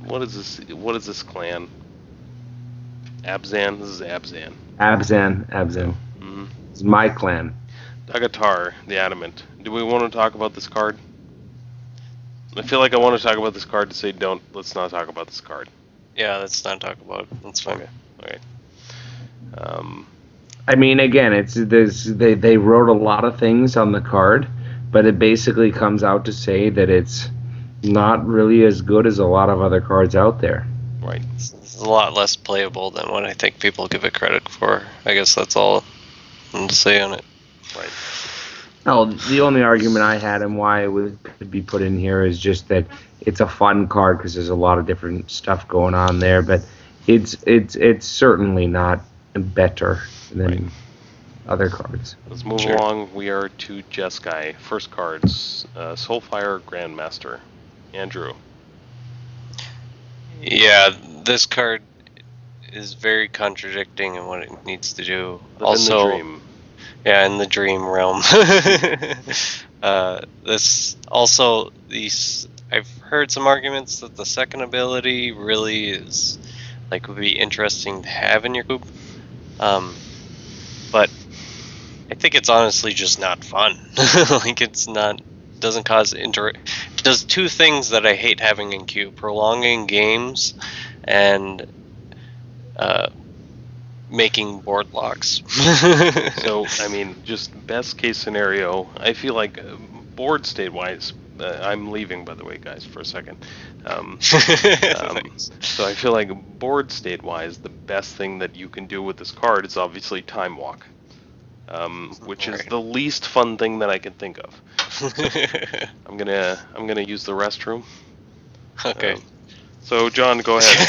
S2: What is this? What is this clan? Abzan. This is Abzan.
S1: Abzan.
S2: Mm-hmm.
S1: It's my clan.
S2: Dagatar, the Adamant. Do we want to talk about this card? I feel like I want to talk about this card to say let's not talk about this card.
S3: Yeah, let's not talk about it. That's fine.
S2: Okay.
S1: I mean, again, they wrote a lot of things on the card, but it basically comes out to say that it's not really as good as a lot of other cards out there.
S2: Right.
S3: It's a lot less playable than what I think people give it credit for. I guess that's all I'm to say on it.
S2: Right.
S1: No, the only argument I had and why it could be put in here is just that it's a fun card because there's a lot of different stuff going on there, but it's certainly not better than other cards.
S2: Let's move along. We are to Jeskai. First cards, Soulfire Grandmaster. Andrew.
S3: Yeah, this card is very contradicting in what it needs to do.
S2: In the dream.
S3: Yeah, in the dream realm. I've heard some arguments that the second ability really is would be interesting to have in your group. But I think it's honestly just not fun. Doesn't cause it does two things that I hate having in queue: prolonging games and making board locks.
S2: So, I mean, just best case scenario, I feel like board state wise, I'm leaving, by the way, guys, for a second. So I feel like board state wise, the best thing that you can do with this card is obviously Time Walk, which is the least fun thing that I can think of. So I'm gonna use the restroom.
S3: Okay.
S2: So John, go ahead.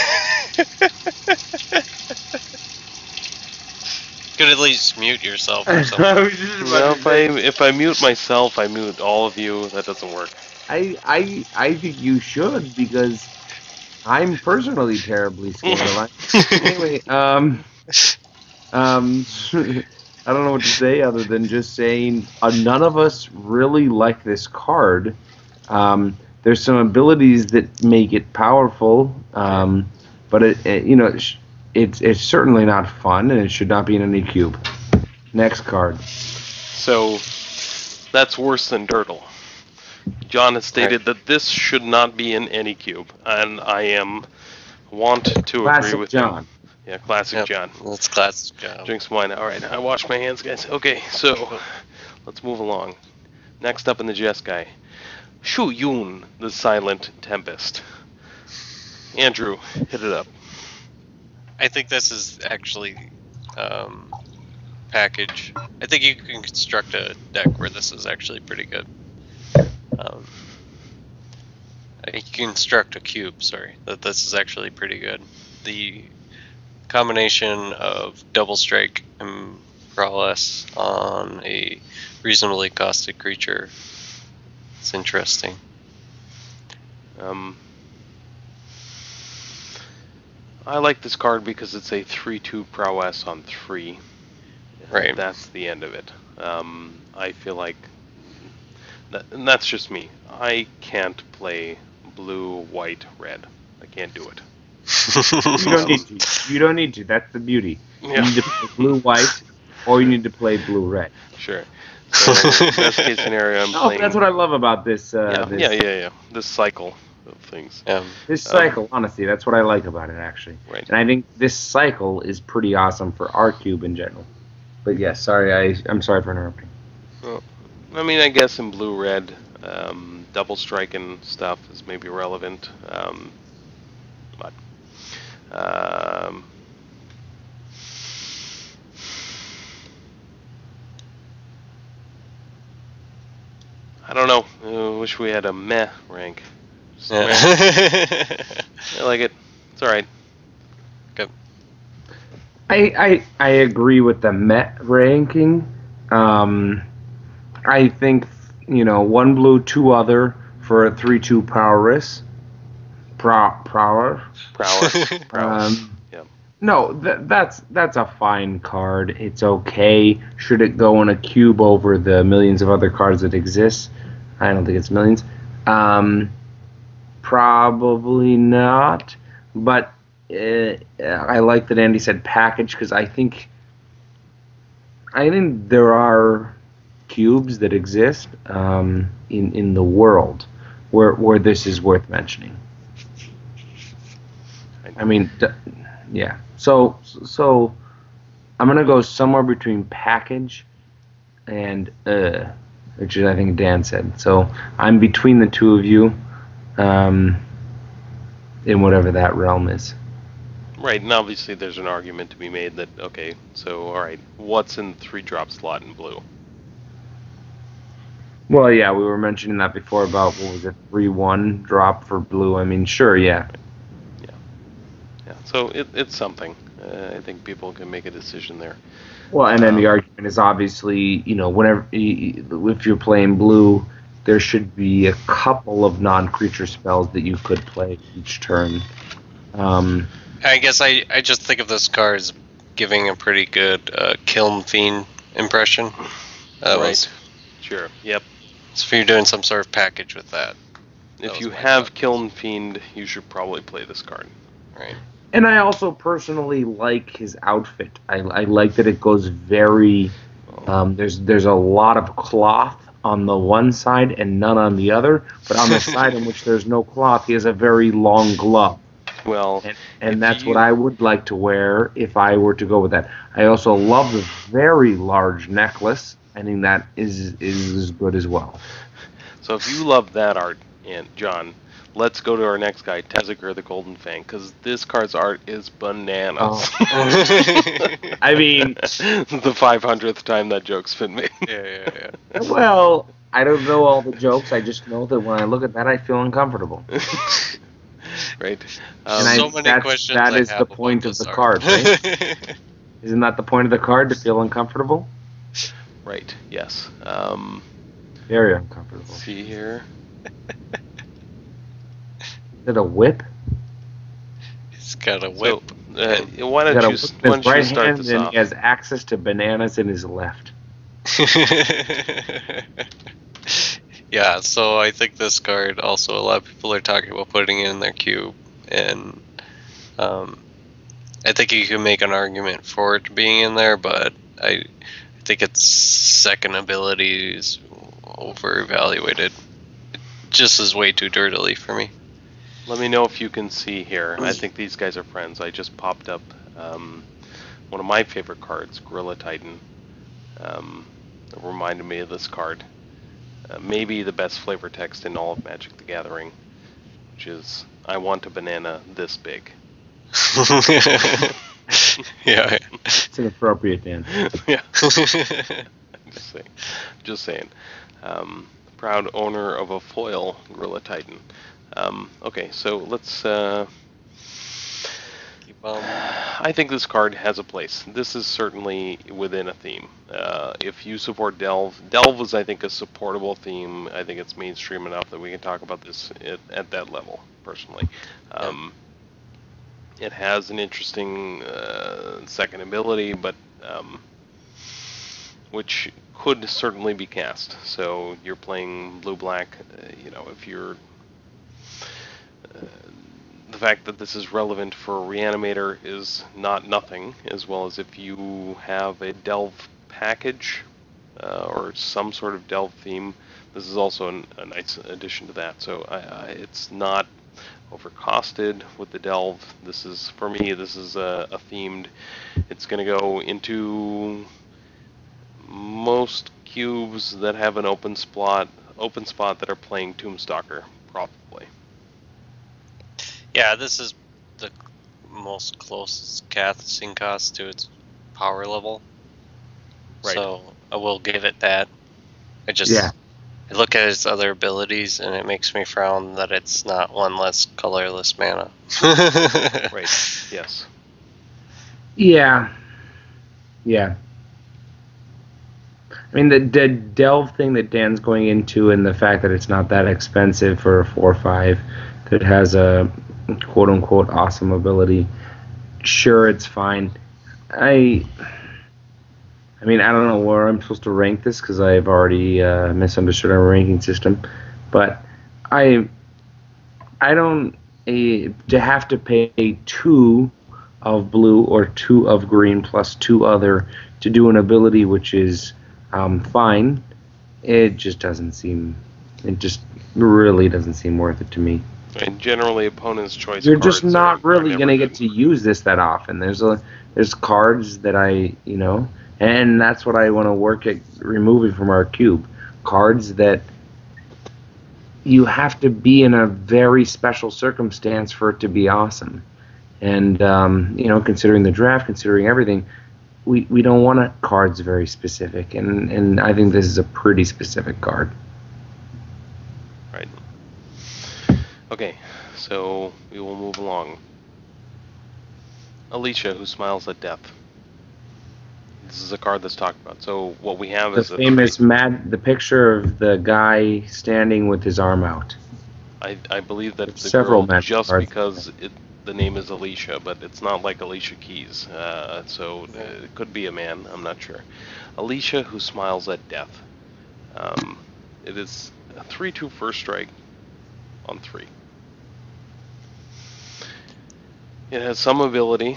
S3: Could at least mute yourself or something.
S2: If I mute myself, I mute all of you. That doesn't work.
S1: I think you should, because I'm personally terribly scared of it. Anyway, I don't know what to say other than just saying none of us really like this card. There's some abilities that make it powerful, but it's certainly not fun, and it should not be in any cube. Next card.
S2: So that's worse than Dirtle. John has stated that this should not be in any cube, and I want to agree with
S1: John.
S2: him. Yeah, classic John.
S3: That's classic John.
S2: Drink some wine. All right, I wash my hands, guys. Okay, so let's move along. Next up in the Jeskai, Shu Yun, the Silent Tempest. Andrew, hit it up.
S3: I think this is actually package. I think you can construct a deck where this is actually pretty good. You can construct a cube, that this is actually pretty good. The combination of double strike and prowess on a reasonably costed creature, it's interesting.
S2: I like this card because it's a 3/2 prowess on 3.
S3: Right.
S2: That's the end of it. I feel like and that's just me. I can't play blue, white, red. I can't do it.
S1: You don't need to. You don't need to. That's the beauty.
S2: Yeah.
S1: You need to play blue, white, or you need to play blue, red.
S2: Sure. So, best case scenario, I'm playing.
S1: That's what I love about this.
S2: Yeah. This cycle of things.
S1: This cycle, honestly, that's what I like about it, actually.
S2: Right.
S1: And I think this cycle is pretty awesome for our cube in general. But yes, sorry, I'm sorry for interrupting.
S2: Well, I mean, I guess in blue, red, double striking stuff is maybe relevant. But I don't know. I wish we had a meh rank. I like it. It's alright.
S3: Good.
S1: I agree with the Met ranking. I think, 1 blue, 2 other for a 3/2 prowess. Prowess.
S2: Yep.
S1: No, that's a fine card. It's okay. Should it go in a cube over the millions of other cards that exist? I don't think it's millions. Probably not, but I like that Andy said package because I think there are cubes that exist in the world where this is worth mentioning. I mean, yeah. So I'm gonna go somewhere between package and which is I think Dan said. So I'm between the two of you, in whatever that realm is.
S2: Right, and obviously there's an argument to be made that, okay, so, alright, what's in the 3-drop slot in blue?
S1: Well, yeah, we were mentioning that before about, what was it, 3-1 drop for blue. I mean, sure, yeah.
S2: Yeah, so it's something. I think people can make a decision there.
S1: Well, and then the argument is obviously, whenever, if you're playing blue, there should be a couple of non-creature spells that you could play each turn.
S3: I guess I just think of this card as giving a pretty good Kiln Fiend impression.
S2: Right. Sure. Yep.
S3: So if you're doing some sort of package with that.
S2: If you have Kiln Fiend, you should probably play this card.
S3: Right.
S1: And I also personally like his outfit. I like that it goes very... there's a lot of cloth on the one side and none on the other, but on the side in which there's no cloth, he has a very long glove.
S2: Well,
S1: and that's what I would like to wear if I were to go with that. I also love the very large necklace. I think that is good as well.
S2: So if you love that art, and John, let's go to our next guy, Tezzagor the Golden Fang, because this card's art is bananas.
S1: Oh. I mean,
S2: the 500th time that joke's been made.
S3: Yeah.
S1: Well, I don't know all the jokes. I just know that when I look at that, I feel uncomfortable.
S2: Right.
S3: So many questions.
S1: That is the point of the card, right? Isn't that the point of the card, to feel uncomfortable?
S2: Right. Yes.
S1: Very uncomfortable.
S2: Let's see here.
S1: Is it a whip?
S3: He's got a whip.
S2: So, why don't you start this off?
S1: He has access to bananas in his left.
S3: Yeah, so I think this card also, a lot of people are talking about putting it in their cube, and I think you can make an argument for it being in there, but I think its second ability is over-evaluated. It just is way too dirtily for me.
S2: Let me know if you can see here. I think these guys are friends. I just popped up one of my favorite cards, Gorilla Titan. It reminded me of this card. Maybe the best flavor text in all of Magic the Gathering, which is, I want a banana this big.
S3: Yeah.
S1: It's inappropriate, Dan.
S2: Yeah. Just saying. Proud owner of a foil Gorilla Titan. Okay, so let's... I think this card has a place. This is certainly within a theme. If you support Delve is, I think, a supportable theme. I think it's mainstream enough that we can talk about this at that level, personally. It has an interesting second ability, but which could certainly be cast. So you're playing blue-black, if you're... the fact that this is relevant for Reanimator is not nothing, as well as if you have a Delve package or some sort of Delve theme, this is also a nice addition to that. So it's not overcosted with the Delve. This is, for me, this is a themed. It's going to go into most cubes that have an open spot that are playing Tombstalker, probably.
S3: Yeah, this is the most closest casting cost to its power level.
S2: Right.
S3: So I will give it that. I look at its other abilities and it makes me frown that it's not one less colorless mana.
S2: Right. Yes.
S1: Yeah. I mean, the Delve thing that Dan's going into, and the fact that it's not that expensive for a 4/5 that has a quote-unquote awesome ability, sure, it's fine. I mean, I don't know where I'm supposed to rank this because I've already misunderstood our ranking system, but I don't to have to pay 2 of blue or 2 of green plus 2 other to do an ability which is fine. It just doesn't seem. It just really doesn't seem worth it to me.
S2: And generally, opponent's choice.
S1: You're
S2: cards
S1: just not
S2: are
S1: really
S2: never
S1: gonna
S2: good.
S1: get to use this that often. There's cards that and that's what I want to work at removing from our cube. Cards that you have to be in a very special circumstance for it to be awesome. And considering the draft, considering everything, we don't want cards very specific. And I think this is a pretty specific card.
S2: Right. Okay, so we will move along. Alicia, who smiles at death. This is a card that's talked about. So what we have is
S1: The famous the picture of the guy standing with his arm out.
S2: I believe that it's the
S1: several
S2: girl just
S1: cards.
S2: because the name is Alicia, but it's not like Alicia Keys. So it could be a man. I'm not sure. Alicia, who smiles at death. It is a 3/2 first strike on 3. It has some ability.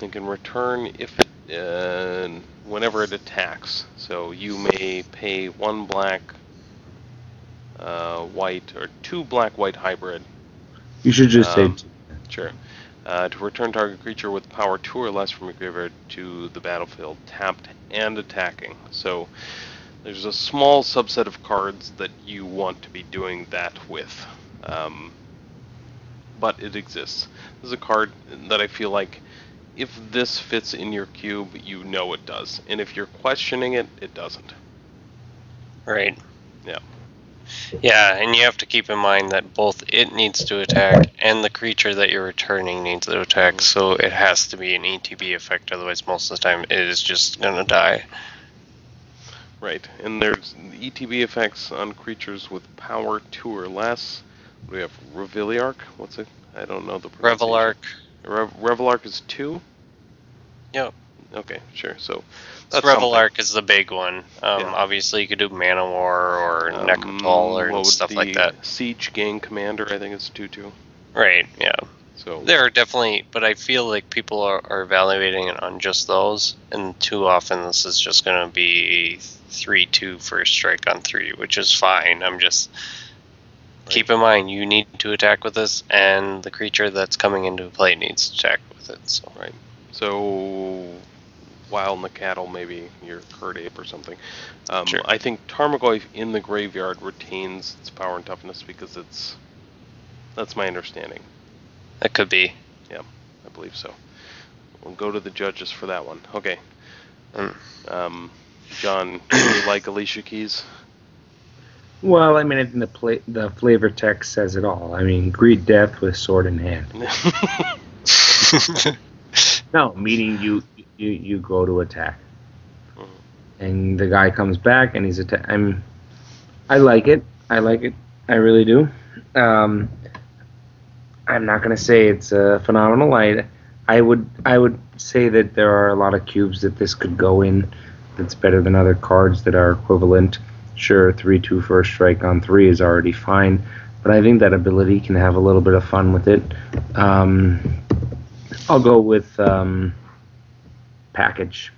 S2: It can return whenever it attacks. So you may pay 1 black, white, or 2 black-white hybrid.
S1: You should just say.
S2: Sure. To return target creature with power 2 or less from your graveyard to the battlefield, tapped and attacking. So there's a small subset of cards that you want to be doing that with. But it exists. This is a card that I feel like if this fits in your cube, you know it does. And if you're questioning it, it doesn't.
S3: Right.
S2: Yeah.
S3: Yeah, and you have to keep in mind that both it needs to attack and the creature that you're returning needs to attack, so it has to be an ETB effect, otherwise most of the time it is just gonna die.
S2: Right, and there's ETB effects on creatures with power 2 or less. We have Reviliarch. What's it? I don't know the pronunciation.
S3: Revelarch.
S2: Revelarch is 2?
S3: Yep.
S2: Okay, sure. So
S3: that's Revelarch is the big one.
S2: Yeah.
S3: Obviously, you could do Manowar or Necrotal or stuff like that.
S2: Siege Gang Commander, I think it's 2/2.
S3: Right. Yeah.
S2: So
S3: there are definitely, but I feel like people are evaluating it on just those, and too often this is just going to be 3/2 first strike on 3, which is fine. I'm just keep in mind you need to attack with this, and the creature that's coming into play needs to attack with it. So
S2: right. So Wild in the Cattle, maybe your Curd Ape or something.
S3: Sure.
S2: I think Tarmogoyf in the graveyard retains its power and toughness because that's my understanding.
S3: That could be.
S2: Yeah, I believe so. We'll go to the judges for that one. Okay. John, do you like Alicia Keys?
S1: Well, I mean, I think the flavor text says it all. I mean, greet death with sword in hand. No, meaning you go to attack, and the guy comes back and he's I like it. I like it. I really do. I'm not gonna say it's phenomenal. I would say that there are a lot of cubes that this could go in. That's better than other cards that are equivalent. Sure, 3/2 first strike on 3 is already fine, but I think that ability can have a little bit of fun with it. I'll go with package.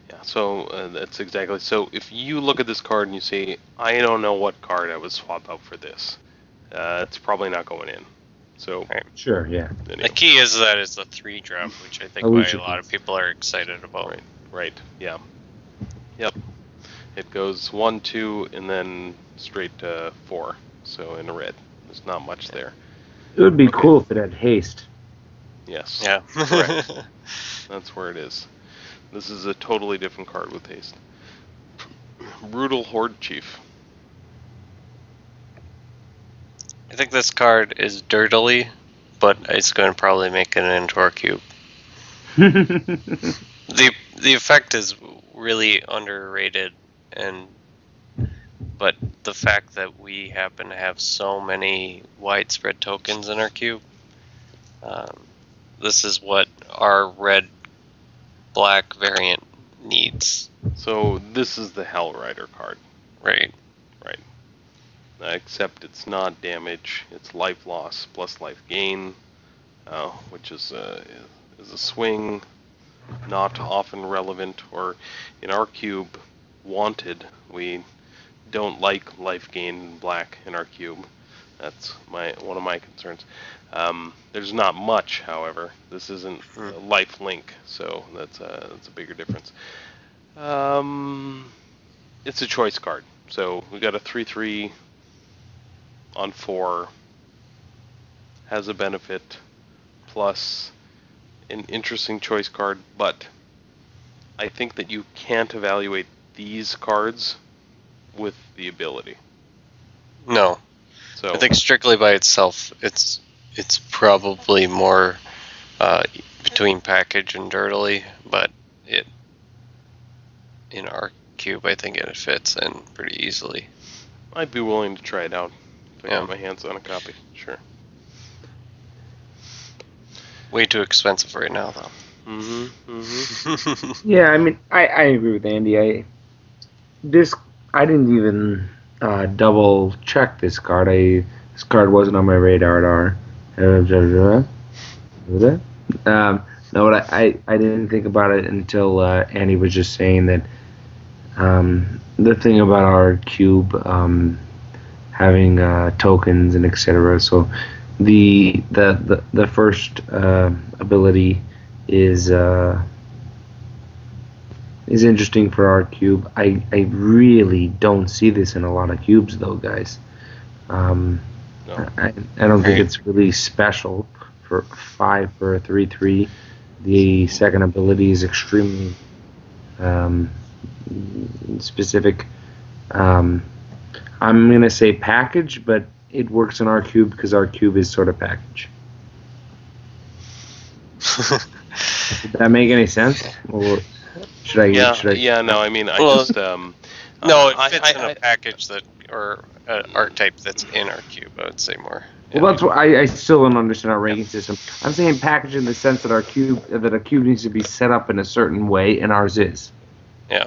S2: Yeah, so that's exactly. So if you look at this card and you say, I don't know what card I would swap out for this, it's probably not going in. So
S3: right.
S1: Sure, yeah.
S2: Anyway.
S3: The key is that it's a 3 drop, which I think why a lot of people are excited about.
S2: Right, yeah. Yep. It goes 1, 2, and then straight to 4. So in a red. There's not much there.
S1: It would be cool if it had haste.
S2: Yes.
S3: Yeah.
S2: Correct. That's where it is. This is a totally different card with haste. Brutal Horde Chief.
S3: I think this card is dirtily, but it's going to probably make it into our cube. The effect is really underrated, but the fact that we happen to have so many widespread tokens in our cube, this is what our red-black variant needs.
S2: So this is the Hell Rider card.
S3: Right.
S2: except it's not damage, it's life loss plus life gain, which is a swing, not often relevant, or in our cube, wanted. We don't like life gain in black in our cube. That's one of my concerns. There's not much, however. This isn't a life link, so that's a bigger difference. It's a choice card. So we got a 3/3 on 4. Has a benefit, plus an interesting choice card, but I think that you can't evaluate these cards with the ability.
S3: No.
S2: So
S3: I think strictly by itself, it's probably more between package and dirtily, but in our cube, I think it fits in pretty easily.
S2: I'd be willing to try it out if I got my hands on a copy. Sure.
S3: Way too expensive right now, though.
S1: Yeah, I mean, I agree with Andy. I didn't even double check this card. This card wasn't on my radar. No, but I didn't think about it until Andy was just saying that the thing about our cube having tokens and etc. So the first ability is interesting for our cube. I really don't see this in a lot of cubes though, guys.
S2: No.
S1: I don't think it's really special for 5 for a 3/3. The second ability is extremely specific. I'm gonna say package, but it works in our cube because our cube is sort of package. Did that make any sense? Or should I?
S2: Yeah. No, I mean,
S3: no, it fits in a package or an archetype that's in our cube. I would say more.
S1: Well, that's what I still don't understand our ranking system. I'm saying package in the sense that a cube needs to be set up in a certain way, and ours is.
S3: Yeah.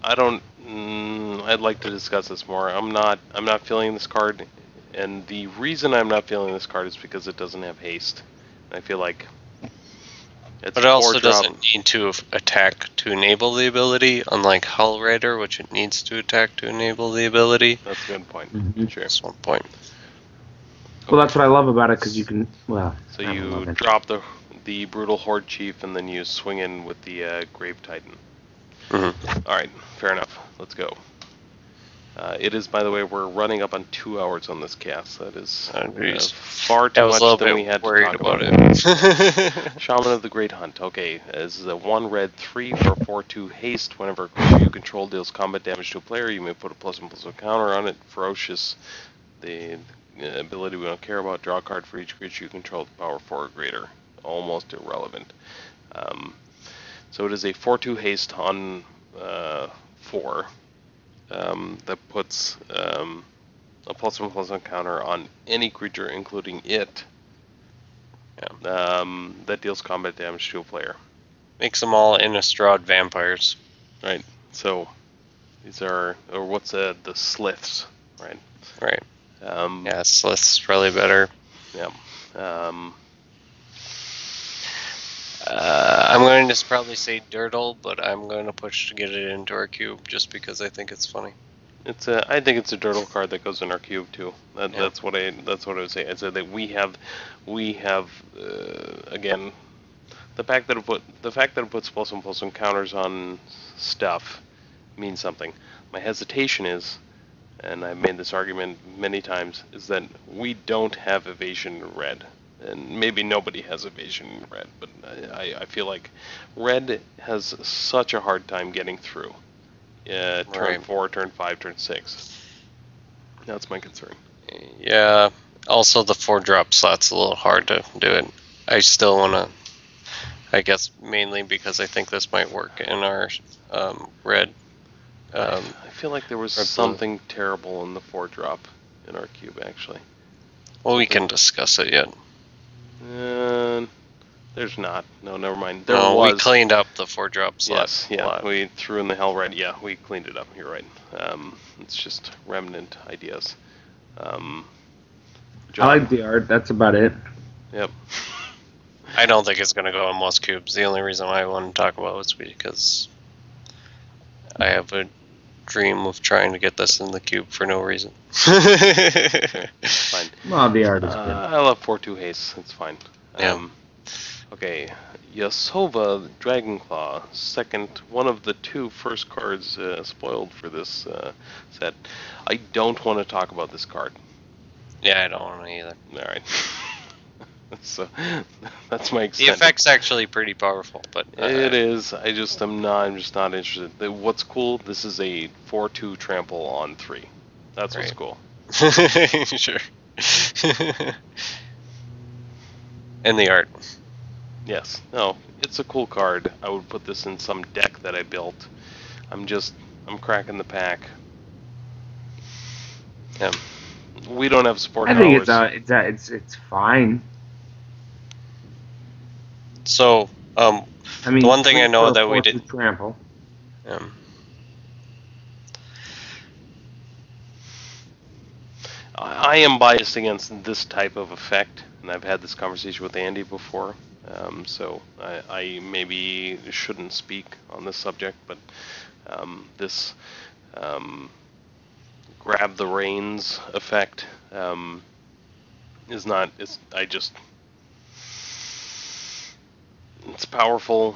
S2: I'd like to discuss this more. I'm not feeling this card, and the reason I'm not feeling this card is because it doesn't have haste. I feel like
S3: but it also doesn't need to attack to enable the ability, unlike Hull Rider, which it needs to attack to enable the ability.
S2: That's a good point.
S1: Mm-hmm.
S2: Sure.
S3: That's one point.
S1: Well, that's what I love about it, because you can, well...
S2: So you drop the Brutal Horde Chief, and then you swing in with the Grave Titan.
S3: Mm-hmm.
S2: Alright, fair enough. Let's go. It is, by the way, we're running up on 2 hours on this cast. That is far too much than we had to talk about. Shaman of the Great Hunt. Okay, this is a 1 red 3 for 4/2 haste. Whenever a creature you control deals combat damage to a player, you may put a +1/+1 counter on it. Ferocious, the ability we don't care about. Draw a card for each creature you control with power 4 or greater. Almost irrelevant. So it is a 4/2 haste on 4. That puts a +1/+1 counter on any creature, including it, that deals combat damage to a player.
S3: Makes them all Innistrad vampires.
S2: Right. So these are, or what's the Sliths, right?
S3: Right. Yeah, Slith's probably better.
S2: Yeah.
S3: I'm going to probably say Dirtle, but I'm going to push to get it into our cube just because I think it's funny.
S2: I think it's a Dirtle card that goes in our cube too. That's what I would say. I said that we have again, the fact that it puts +1/+1 counters on stuff means something. My hesitation is, and I've made this argument many times, is that we don't have evasion in red. And maybe nobody has evasion in red, but I feel like red has such a hard time getting through. Turn 4, turn 5, turn 6. That's my concern.
S3: Yeah. Also, the 4-drop slot's a little hard to do it. I still want to, I guess, mainly because I think this might work in our red.
S2: I feel like there was something terrible in the 4-drop in our cube, actually.
S3: Well, we can discuss it yet.
S2: There's not. No, never mind. There
S3: No,
S2: was.
S3: we cleaned up the 4-drop slot.
S2: Yes, yeah. We threw in the Hellred. Yeah, we cleaned it up. You're right. It's just remnant ideas.
S1: I
S2: John.
S1: like the art. That's about it.
S2: Yep.
S3: I don't think it's going to go on most cubes. The only reason why I want to talk about it is because I have a dream of trying to get this in the cube for no reason.
S2: Fine.
S1: Well, the art is good.
S2: I love 4-2 haste. It's fine.
S3: Yeah.
S2: Okay. Yasova Dragonclaw, one of the 2 first cards spoiled for this set. I don't want to talk about this card.
S3: Yeah, I don't want to either.
S2: Alright. So, that's my
S3: The
S2: extent.
S3: effect's actually pretty powerful, but...
S2: It is. I'm just not interested. What's cool, this is a 4-2 trample on 3. That's what's cool.
S3: Sure. And the art.
S2: Yes. No, it's a cool card. I would put this in some deck that I built. I'm cracking the pack.
S3: Yeah.
S2: We don't have support.
S1: I think
S2: hours.
S1: it's fine.
S3: So,
S1: I mean,
S3: the one thing I know that we
S1: did
S3: did...
S1: trample.
S2: I am biased against this type of effect, and I've had this conversation with Andy before. So I maybe shouldn't speak on this subject, but this grab the reins effect is not. It's powerful.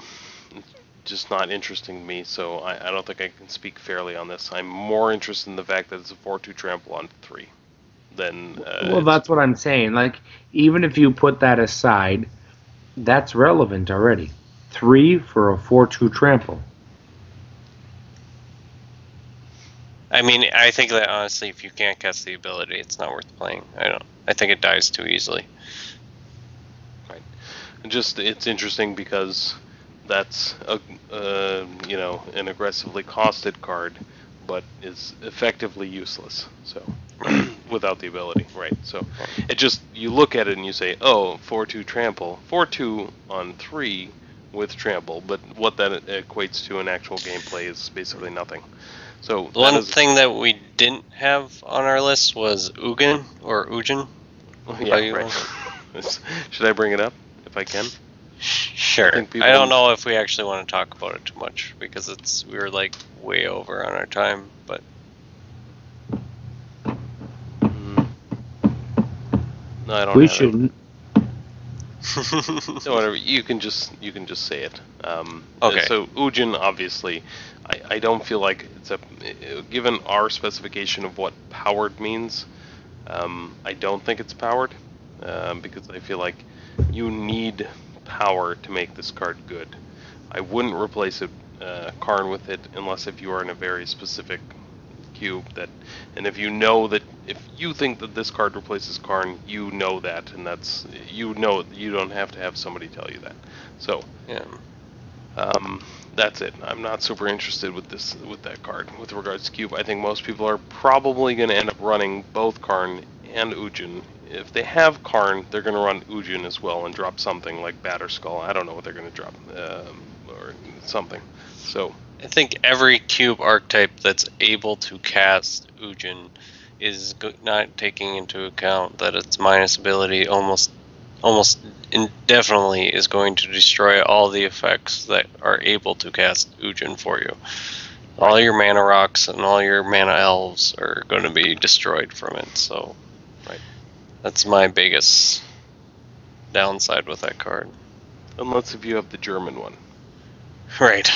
S2: It's just not interesting to me, so I don't think I can speak fairly on this. I'm more interested in the fact that it's a 4-2 trample on 3 than.
S1: Well, that's what I'm saying. Like, even if you put that aside, that's relevant already. 3 for a 4-2 trample.
S3: I mean, I think that honestly, if you can't cast the ability, it's not worth playing. I think it dies too easily.
S2: Right. It's interesting because that's an aggressively costed card, but is effectively useless. So without the ability, right? So you look at it and you say, oh, 4-2 trample, 4-2 on 3 with trample, but what that equates to in actual gameplay is basically nothing. So
S3: the one thing that we didn't have on our list was Ugin or Ujin.
S2: Yeah, right. Should I bring it up if I can?
S3: Sure. I don't know if we actually want to talk about it too much because we were like way over on our time, but
S2: no, I don't.
S1: We shouldn't.
S2: So whatever. You can just say it.
S3: Okay.
S2: So Ujin, obviously, I don't feel like it's given our specification of what powered means. I don't think it's powered because I feel like you need power to make this card good. I wouldn't replace Karn with it unless if you are in a very specific cube and if you think that this card replaces Karn, you know that, and you don't have to have somebody tell you that. So
S3: yeah.
S2: That's it. I'm not super interested with that card with regards to cube. I think most people are probably going to end up running both Karn and Ujin. If they have Karn, they're going to run Ujin as well and drop something like Batterskull. I don't know what they're going to drop, or something. So
S3: I think every cube archetype that's able to cast Ujin is not taking into account that its minus ability almost indefinitely is going to destroy all the effects that are able to cast Ujin for you. All your mana rocks and all your mana elves are going to be destroyed from it. So, that's my biggest downside with that card.
S2: Unless if you have the German one.
S3: Right.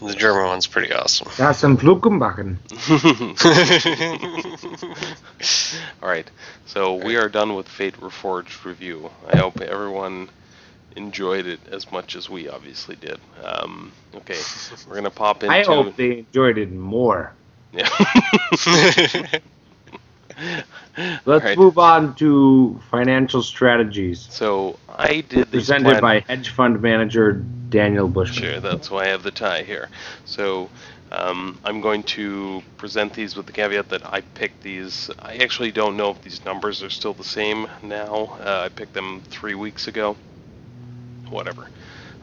S3: The German one's pretty awesome.
S1: Das sind Flukenbacken.
S2: Alright, so we are done with Fate Reforged review. I hope everyone enjoyed it as much as we obviously did. Okay, we're going to pop into...
S1: I hope they enjoyed it more.
S2: Yeah.
S1: Let's move on to financial strategies.
S2: So I did this
S1: presented by hedge fund manager Daniel Bushman.
S2: Sure, that's why I have the tie here. So I'm going to present these with the caveat that I picked these. I actually don't know if these numbers are still the same now. I picked them 3 weeks ago. Whatever.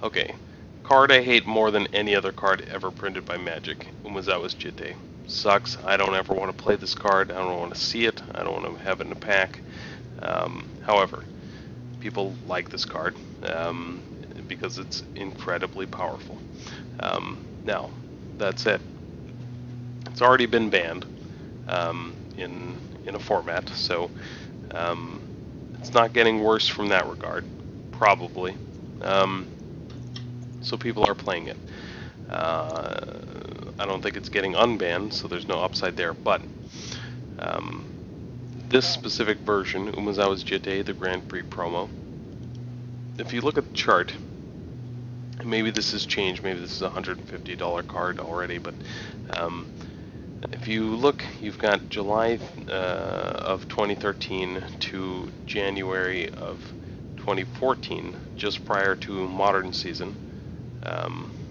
S2: Okay. Card I hate more than any other card ever printed by Magic. Umezawa's Jitte. Sucks. I don't ever want to play this card. I don't want to see it. I don't want to have it in a pack. However, people like this card because it's incredibly powerful. Now, that said, it's already been banned in a format, so it's not getting worse from that regard, probably. So people are playing it. I don't think it's getting unbanned, so there's no upside there. But this specific version, Umezawa's Jitte, the Grand Prix promo, if you look at the chart, maybe this has changed, maybe this is a $150 card already, but if you look, you've got July of 2013 to January of 2014, just prior to Modern Season,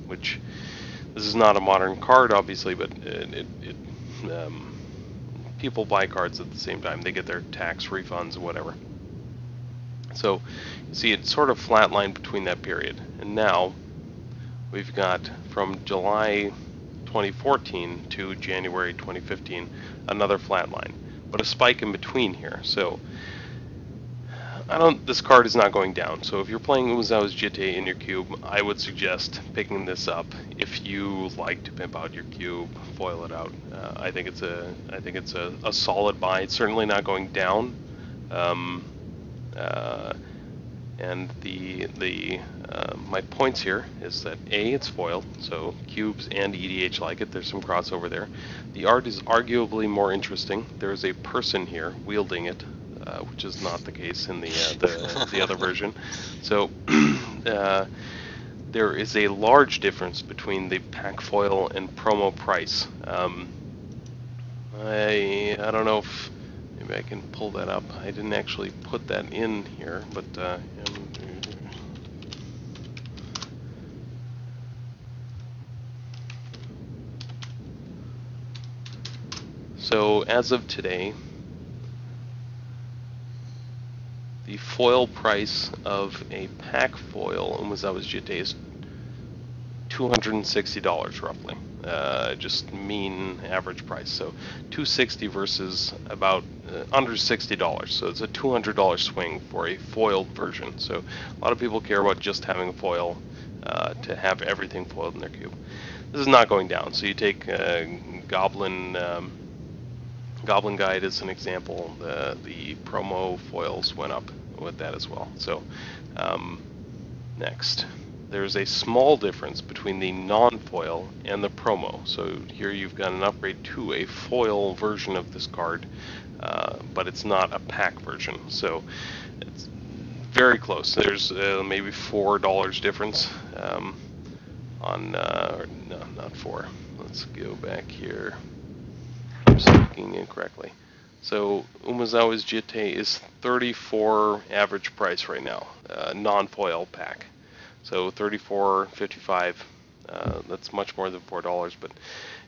S2: which this is not a modern card, obviously, but people buy cards at the same time. They get their tax refunds or whatever. So you see it's sort of flatlined between that period. And now we've got from July 2014 to January 2015 another flat line, but a spike in between here. So this card is not going down. So if you're playing Umezawa's Jitte in your cube, I would suggest picking this up if you like to pimp out your cube, foil it out. I think it's a solid buy. It's certainly not going down. And my points here is that A, it's foil, so cubes and EDH like it. There's some crossover there. The art is arguably more interesting. There is a person here wielding it, which is not the case in the other version. So there is a large difference between the pack foil and promo price. I don't know if maybe I can pull that up. I didn't actually put that in here, but so as of today, the foil price of a pack foil Umezawa's Jitte is $260 roughly. Just mean average price. So $260 versus about under $60. So it's a $200 swing for a foiled version. So a lot of people care about just having a foil to have everything foiled in their cube. This is not going down. So you take Goblin Guide as an example. The promo foils went up with that as well. So next, there's a small difference between the non-foil and the promo. So here you've got an upgrade to a foil version of this card, but it's not a pack version. So it's very close. There's maybe $4 difference on, or no, not 4. Let's go back here. I'm speaking incorrectly. So Umezawa's Jitte is $34 average price right now, non-foil pack. So $34.55. That's much more than $4, but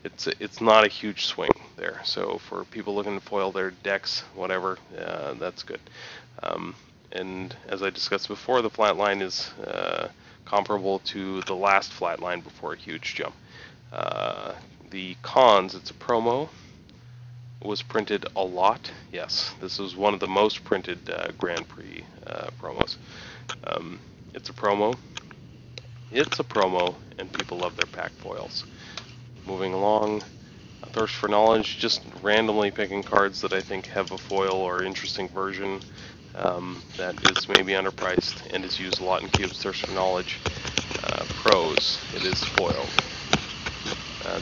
S2: it's not a huge swing there. So for people looking to foil their decks, whatever, that's good. And as I discussed before, the flat line is comparable to the last flat line before a huge jump. The cons, it's a promo. Was printed a lot. Yes, this was one of the most printed Grand Prix promos. It's a promo. It's a promo, and people love their pack foils. Moving along, a Thirst for Knowledge, just randomly picking cards that I think have a foil or interesting version that is maybe underpriced and is used a lot in cubes. Thirst for Knowledge. Pros, it is foiled.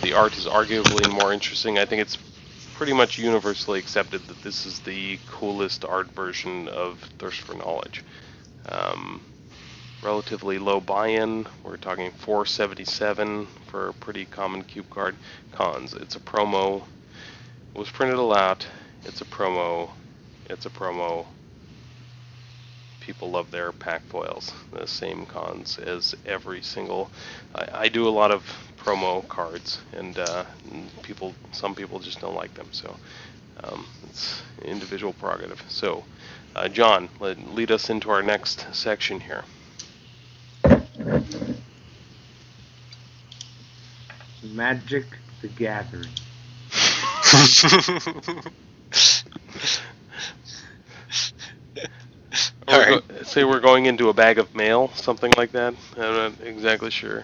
S2: The art is arguably more interesting. I think it's pretty much universally accepted that this is the coolest art version of Thirst for Knowledge. Relatively low buy-in, we're talking $477 for a pretty common cube card. Cons, it's a promo, it was printed a lot, it's a promo, people love their pack foils. The same cons as every single, I do a lot of promo cards, and some people just don't like them, so it's individual prerogative. So John, lead us into our next section here.
S1: Magic the Gathering.
S2: Say we're going into a bag of mail, something like that. I'm not exactly sure.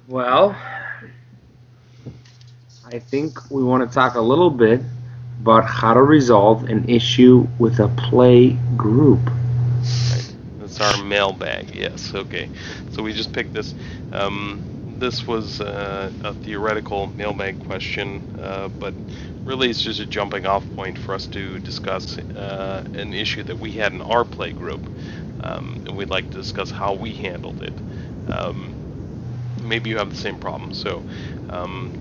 S1: Well, I think we want to talk a little bit about how to resolve an issue with a play group.
S2: Right. That's our mailbag. Yes. Okay. So we just picked this. This was a theoretical mailbag question, but really it's just a jumping off point for us to discuss an issue that we had in our play group, and we'd like to discuss how we handled it. Maybe you have the same problem. So,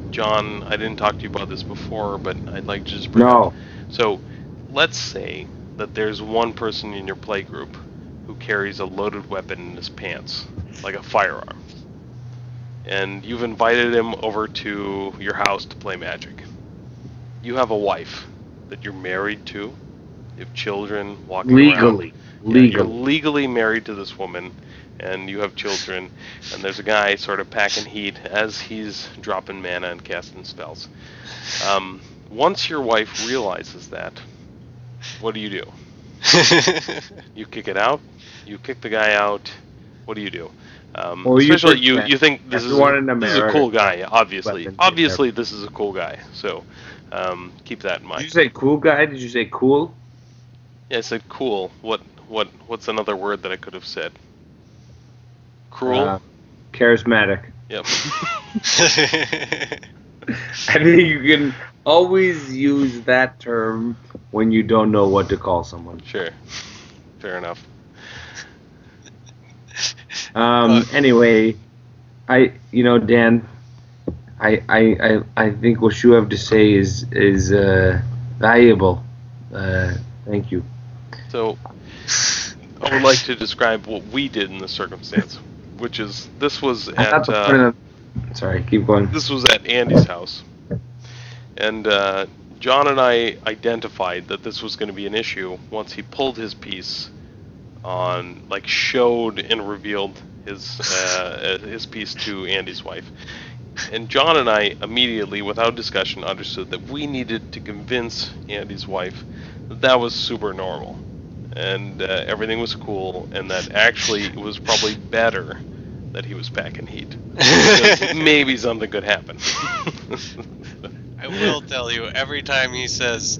S2: John, I didn't talk to you about this before, but I'd like to just bring up. So, let's say that there's one person in your play group who carries a loaded weapon in his pants, like a firearm. And you've invited him over to your house to play Magic. You have a wife that you're married to. You have children walking around.
S1: Legally.
S2: Yeah, you're legally married to this woman, and you have children, and there's a guy sort of packing heat as he's dropping mana and casting spells. Once your wife realizes that, what do? You kick it out? You kick the guy out? What do you do? Especially you think this is a cool guy, obviously. Obviously, this is a cool guy, so keep that in mind.
S1: Did you say cool guy? Did you say cool?
S2: Yeah, I said cool. What's another word that I could have said? Cruel?
S1: Charismatic.
S2: Yep.
S1: I think you can always use that term when you don't know what to call someone.
S2: Sure. Fair enough.
S1: Anyway, Dan, I think what you have to say is valuable. Thank you.
S2: So, I would like to describe what we did in this circumstance, which is this was at.
S1: Sorry, keep going.
S2: This was at Andy's house, and John and I identified that this was going to be an issue once he pulled his piece on, showed and revealed his piece to Andy's wife. And John and I immediately, without discussion, understood that we needed to convince Andy's wife that that was super normal, and everything was cool, and that actually it was probably better that he was packing heat. Maybe something could happen.
S3: I will tell you, every time he says,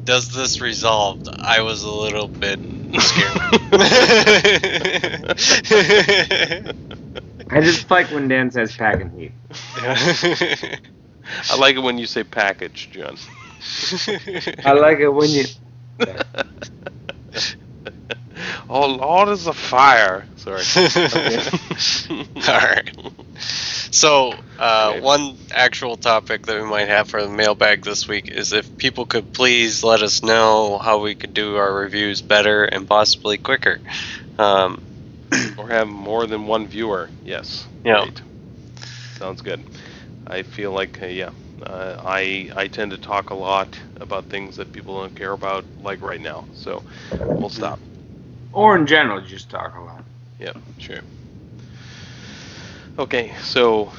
S3: "Does this resolved?" I was a little bit scared.
S1: I just like when Dan says packing heat.
S2: I like it when you say package, John.
S1: I like it when you...
S2: Oh, Lord is a fire. Sorry. Okay.
S3: Alright. So, one actual topic that we might have for the mailbag this week is if people could please let us know how we could do our reviews better and possibly quicker.
S2: Or have more than one viewer. Yes.
S3: Yeah.
S2: Great. Sounds good. I feel like, I tend to talk a lot about things that people don't care about, like right now. So, we'll stop.
S1: Or in general, just talk a lot.
S2: Yeah, sure. Okay, so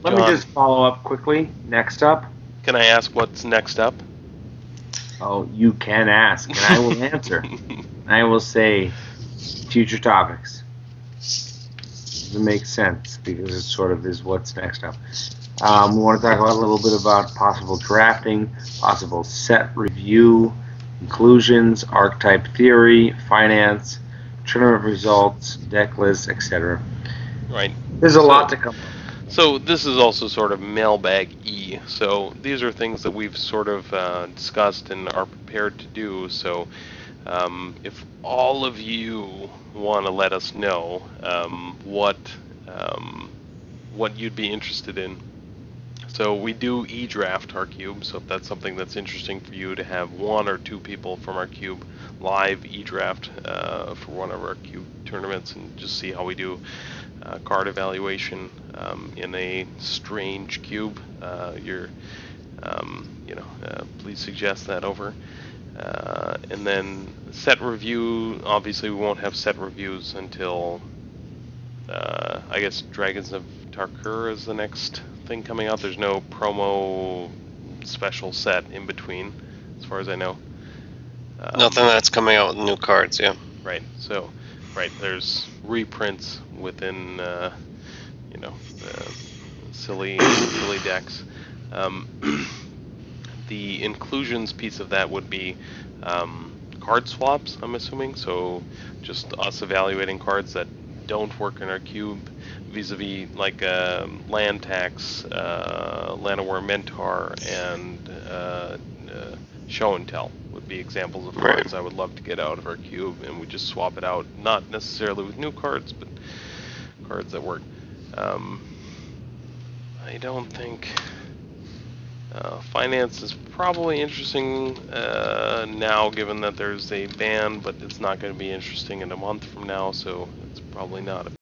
S1: Let me just follow up quickly. Next up.
S2: Can I ask what's next up?
S1: Oh, you can ask, and I will answer. I will say future topics. It makes sense because it sort of is what's next up. We want to talk about a little bit about possible drafting, possible set review, inclusions, archetype theory, finance, tournament results, deck lists, etc.
S2: Right.
S1: There's a lot to come up.
S2: So this is also sort of mailbag-y. So these are things that we've sort of discussed and are prepared to do. So if all of you want to let us know what you'd be interested in. So we do e-draft our cube, so if that's something that's interesting for you to have one or two people from our cube live e-draft for one of our cube tournaments and just see how we do card evaluation in a strange cube, please suggest that over. And then set review, obviously we won't have set reviews until I guess Dragons of Tarkur is the next thing coming out. There's no promo special set in between, as far as I know.
S3: Nothing that's coming out with new cards, yeah.
S2: Right. So, there's reprints within, silly decks. The inclusions piece of that would be card swaps, I'm assuming. So, just us evaluating cards that don't work in our cube, vis-a-vis like land tax, Llanowar Mentor, and show and tell would be examples of cards I would love to get out of our cube, and we just swap it out, not necessarily with new cards, but cards that work. I don't think finance is probably interesting now, given that there's a ban, but it's not going to be interesting in a month from now, so it's probably not a